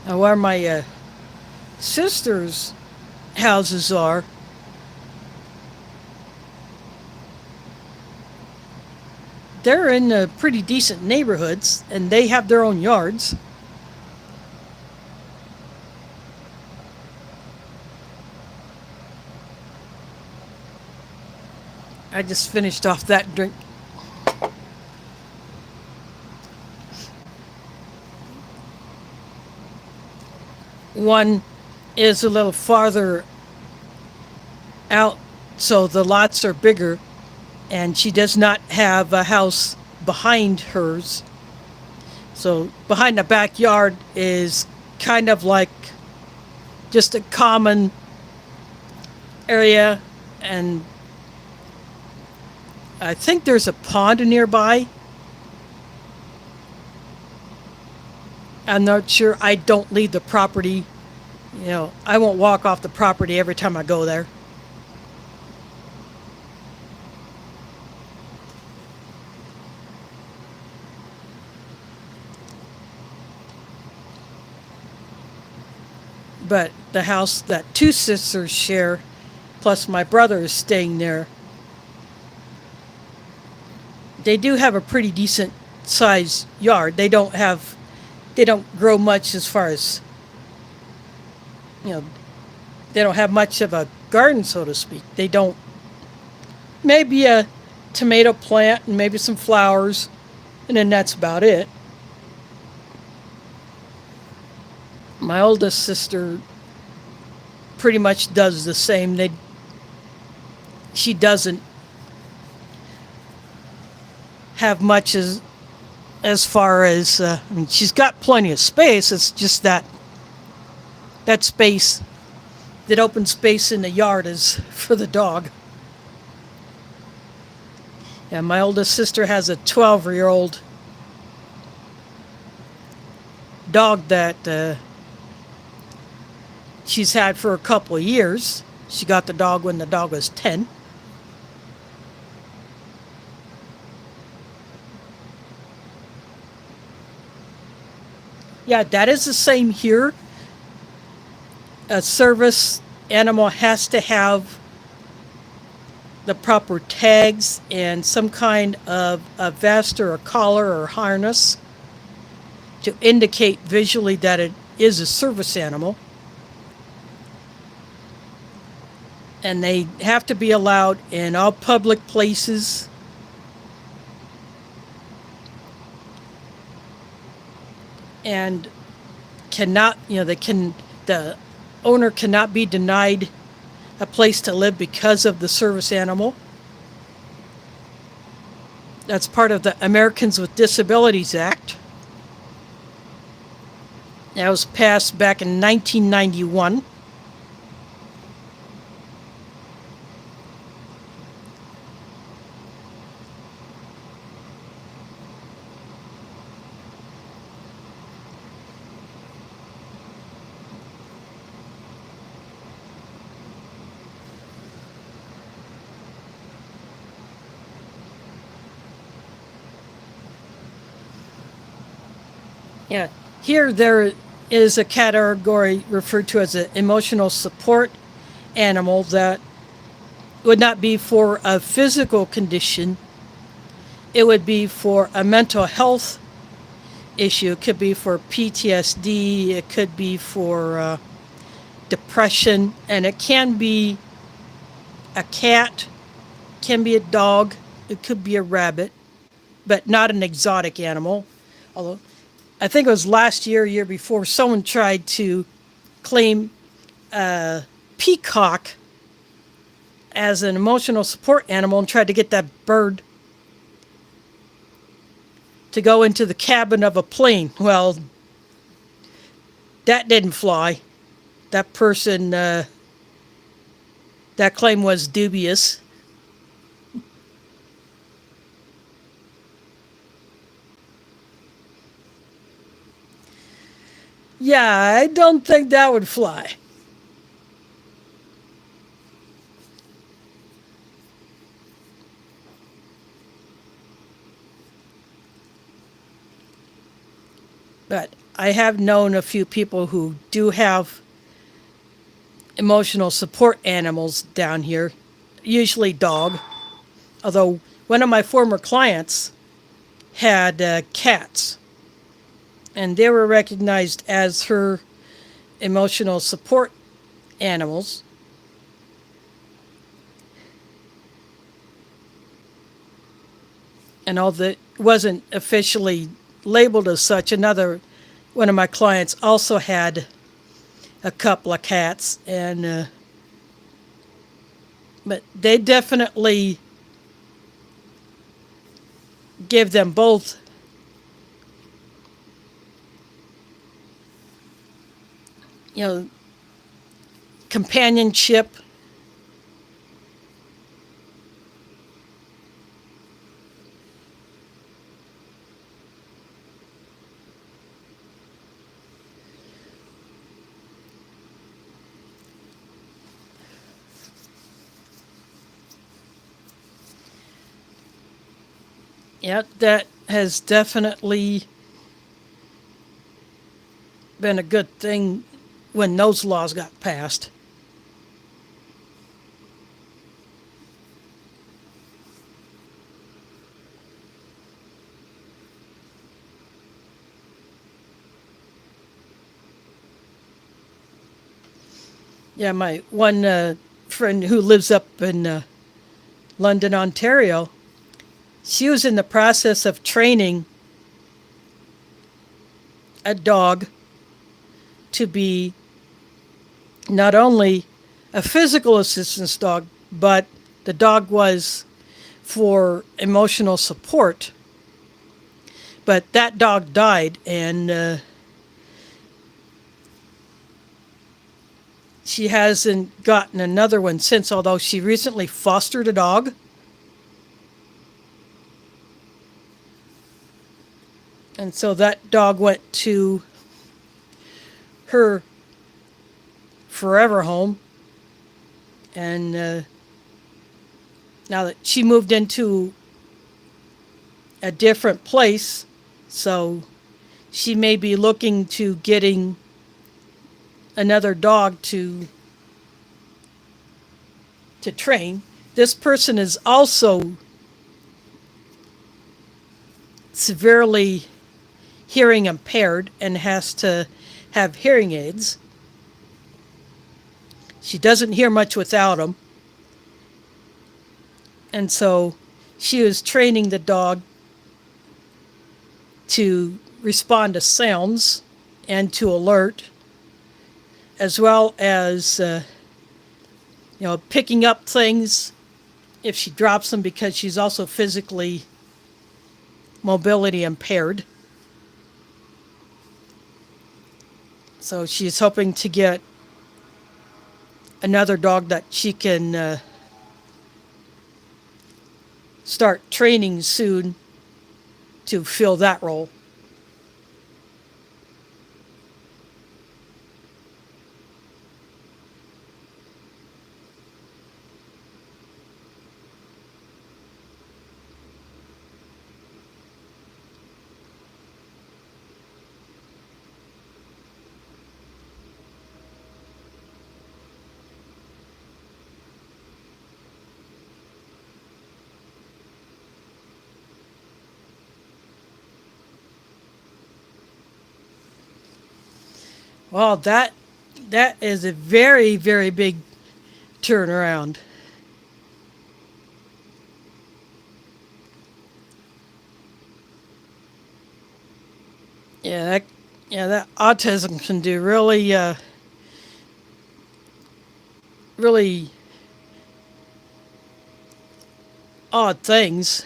Now, where my sister's houses are, they're in pretty decent neighborhoods, and they have their own yards. I just finished off that drink. One is a little farther out, so the lots are bigger, and she does not have a house behind hers. So behind the backyard is kind of like just a common area, and I think there's a pond nearby. I'm not sure. I don't leave the property. I won't walk off the property every time I go there. But the house that two sisters share, plus my brother is staying there, they do have a pretty decent sized yard. They don't grow much as far as, you know, they don't have much of a garden, so to speak. They don't, maybe a tomato plant and maybe some flowers, and then that's about it. My oldest sister pretty much does the same. She doesn't have much as far as I mean, she's got plenty of space. It's just that space, that open space in the yard is for the dog. Yeah, my oldest sister has a 12-year-old dog that she's had for a couple of years. She got the dog when the dog was 10. Yeah, that is the same here. A service animal has to have the proper tags and some kind of a vest or a collar or harness to indicate visually that it is a service animal. And they have to be allowed in all public places. And the owner cannot be denied a place to live because of the service animal. That's part of the Americans with Disabilities Act. That was passed back in 1991. Yeah, here there is a category referred to as an emotional support animal that would not be for a physical condition. It would be for a mental health issue. It could be for PTSD. It could be for depression, and it can be a cat, can be a dog, it could be a rabbit, but not an exotic animal. Although I think it was last year before, someone tried to claim a peacock as an emotional support animal and tried to get that bird to go into the cabin of a plane. Well, that didn't fly. That person, that claim was dubious. Yeah, I don't think that would fly. But I have known a few people who do have emotional support animals down here, usually dog. Although one of my former clients had cats, and they were recognized as her emotional support animals. and although it wasn't officially labeled as such, another one of my clients also had a couple of cats, and but they definitely give them both, you know, companionship. Yeah, that has definitely been a good thing when those laws got passed. Yeah, my one friend who lives up in London, Ontario, she was in the process of training a dog to be not only a physical assistance dog, but the dog was for emotional support. But that dog died, and she hasn't gotten another one since, although she recently fostered a dog. And so that dog went to her forever home. And now that she moved into a different place, so she may be looking to getting another dog to train. This person is also severely hearing impaired and has to have hearing aids. She doesn't hear much without them. And so she was training the dog to respond to sounds and to alert, as well as picking up things if she drops them, because she's also physically mobility impaired. So she's hoping to get another dog that she can start training soon to fill that role. Well, that is a very, very big turnaround. Yeah, that autism can do really odd things,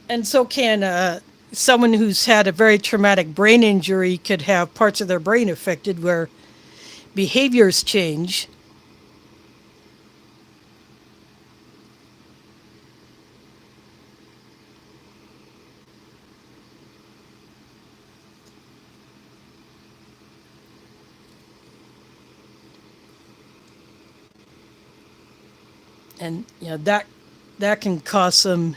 and so can someone who's had a very traumatic brain injury could have parts of their brain affected where behaviors change. And that can cause some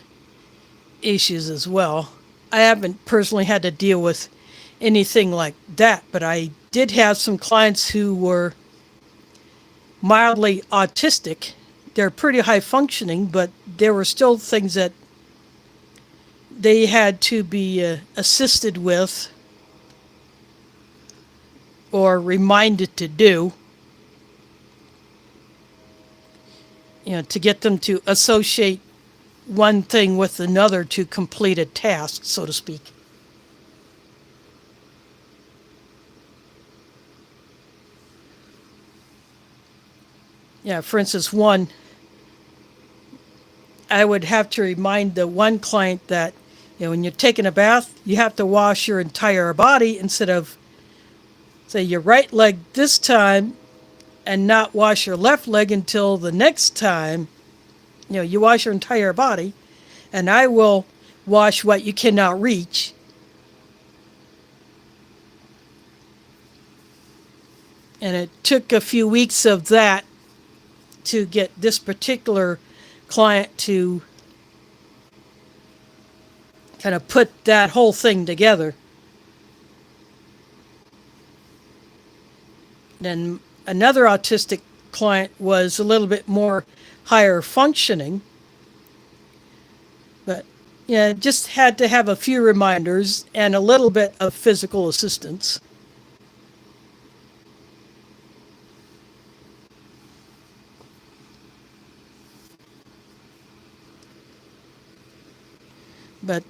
issues as well. I haven't personally had to deal with anything like that, but I did have some clients who were mildly autistic. They're pretty high functioning, but there were still things that they had to be assisted with or reminded to do. to get them to associate one thing with another to complete a task, so to speak. Yeah, for instance, I would have to remind the one client that, when you're taking a bath, you have to wash your entire body instead of, say, your right leg this time and not wash your left leg until the next time. You wash your entire body, and I will wash what you cannot reach. And it took a few weeks of that to get this particular client to kind of put that whole thing together. Then another autistic client was a little bit more higher functioning, but just had to have a few reminders and a little bit of physical assistance. But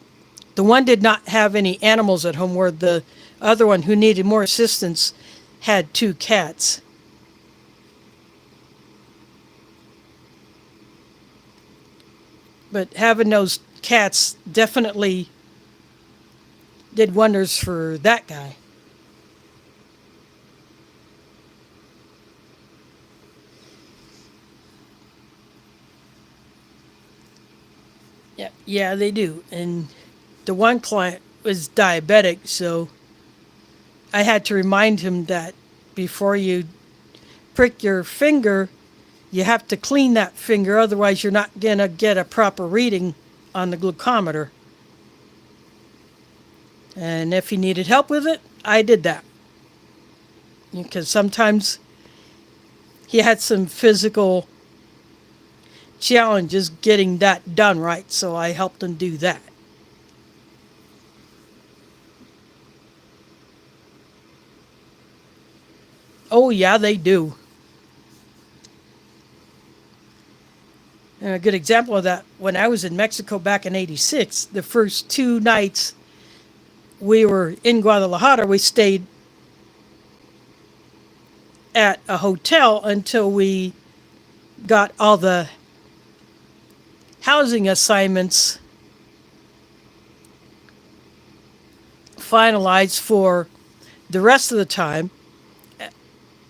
the one did not have any animals at home, where the other one, who needed more assistance, had 2 cats. But having those cats definitely did wonders for that guy. Yeah, they do. And the one client was diabetic, so I had to remind him that before you prick your finger, you have to clean that finger, otherwise you're not going to get a proper reading on the glucometer. And if he needed help with it, I did that. Because sometimes he had some physical challenges getting that done right, so I helped him do that. Oh, yeah, they do. And a good example of that, when I was in Mexico back in '86, the first 2 nights we were in Guadalajara, we stayed at a hotel until we got all the housing assignments finalized for the rest of the time.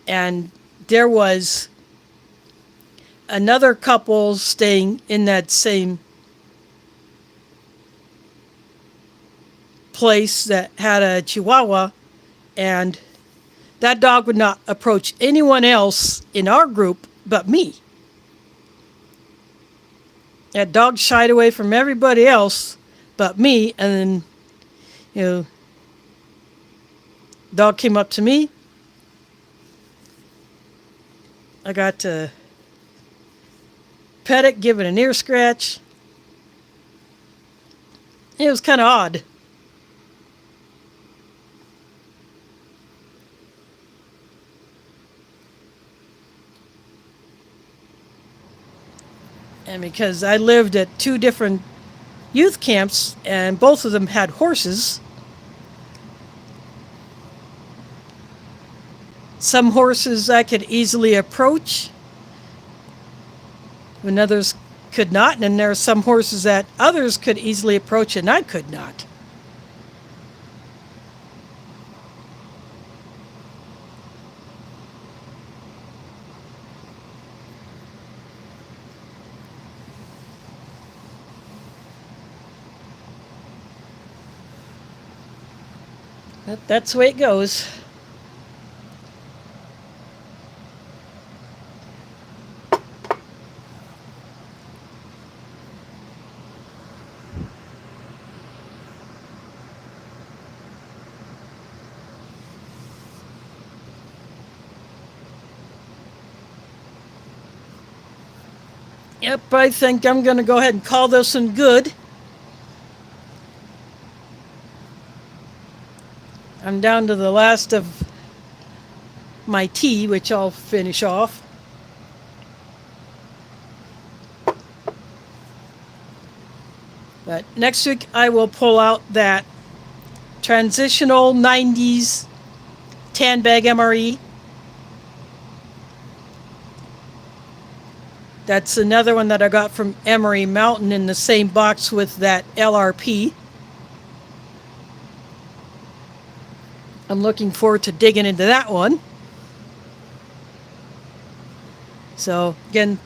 And there was another couple staying in that same place that had a Chihuahua, and that dog would not approach anyone else in our group but me. That dog shied away from everybody else but me, and then, dog came up to me. I got to pet it, give it an ear scratch. It was kind of odd. And because I lived at 2 different youth camps, and both of them had horses, some horses I could easily approach, when others could not, and then there are some horses that others could easily approach and I could not. That's the way it goes. Yep, I think I'm going to go ahead and call this one good. I'm down to the last of my tea, which I'll finish off. But next week I will pull out that transitional 90s tan bag MRE. That's another one that I got from Emery Mountain in the same box with that LRP. I'm looking forward to digging into that one. So, again,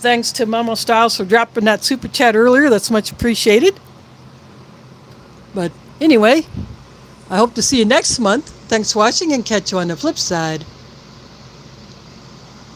thanks to Mama Styles for dropping that super chat earlier. That's much appreciated. But anyway, I hope to see you next month. Thanks for watching and catch you on the flip side.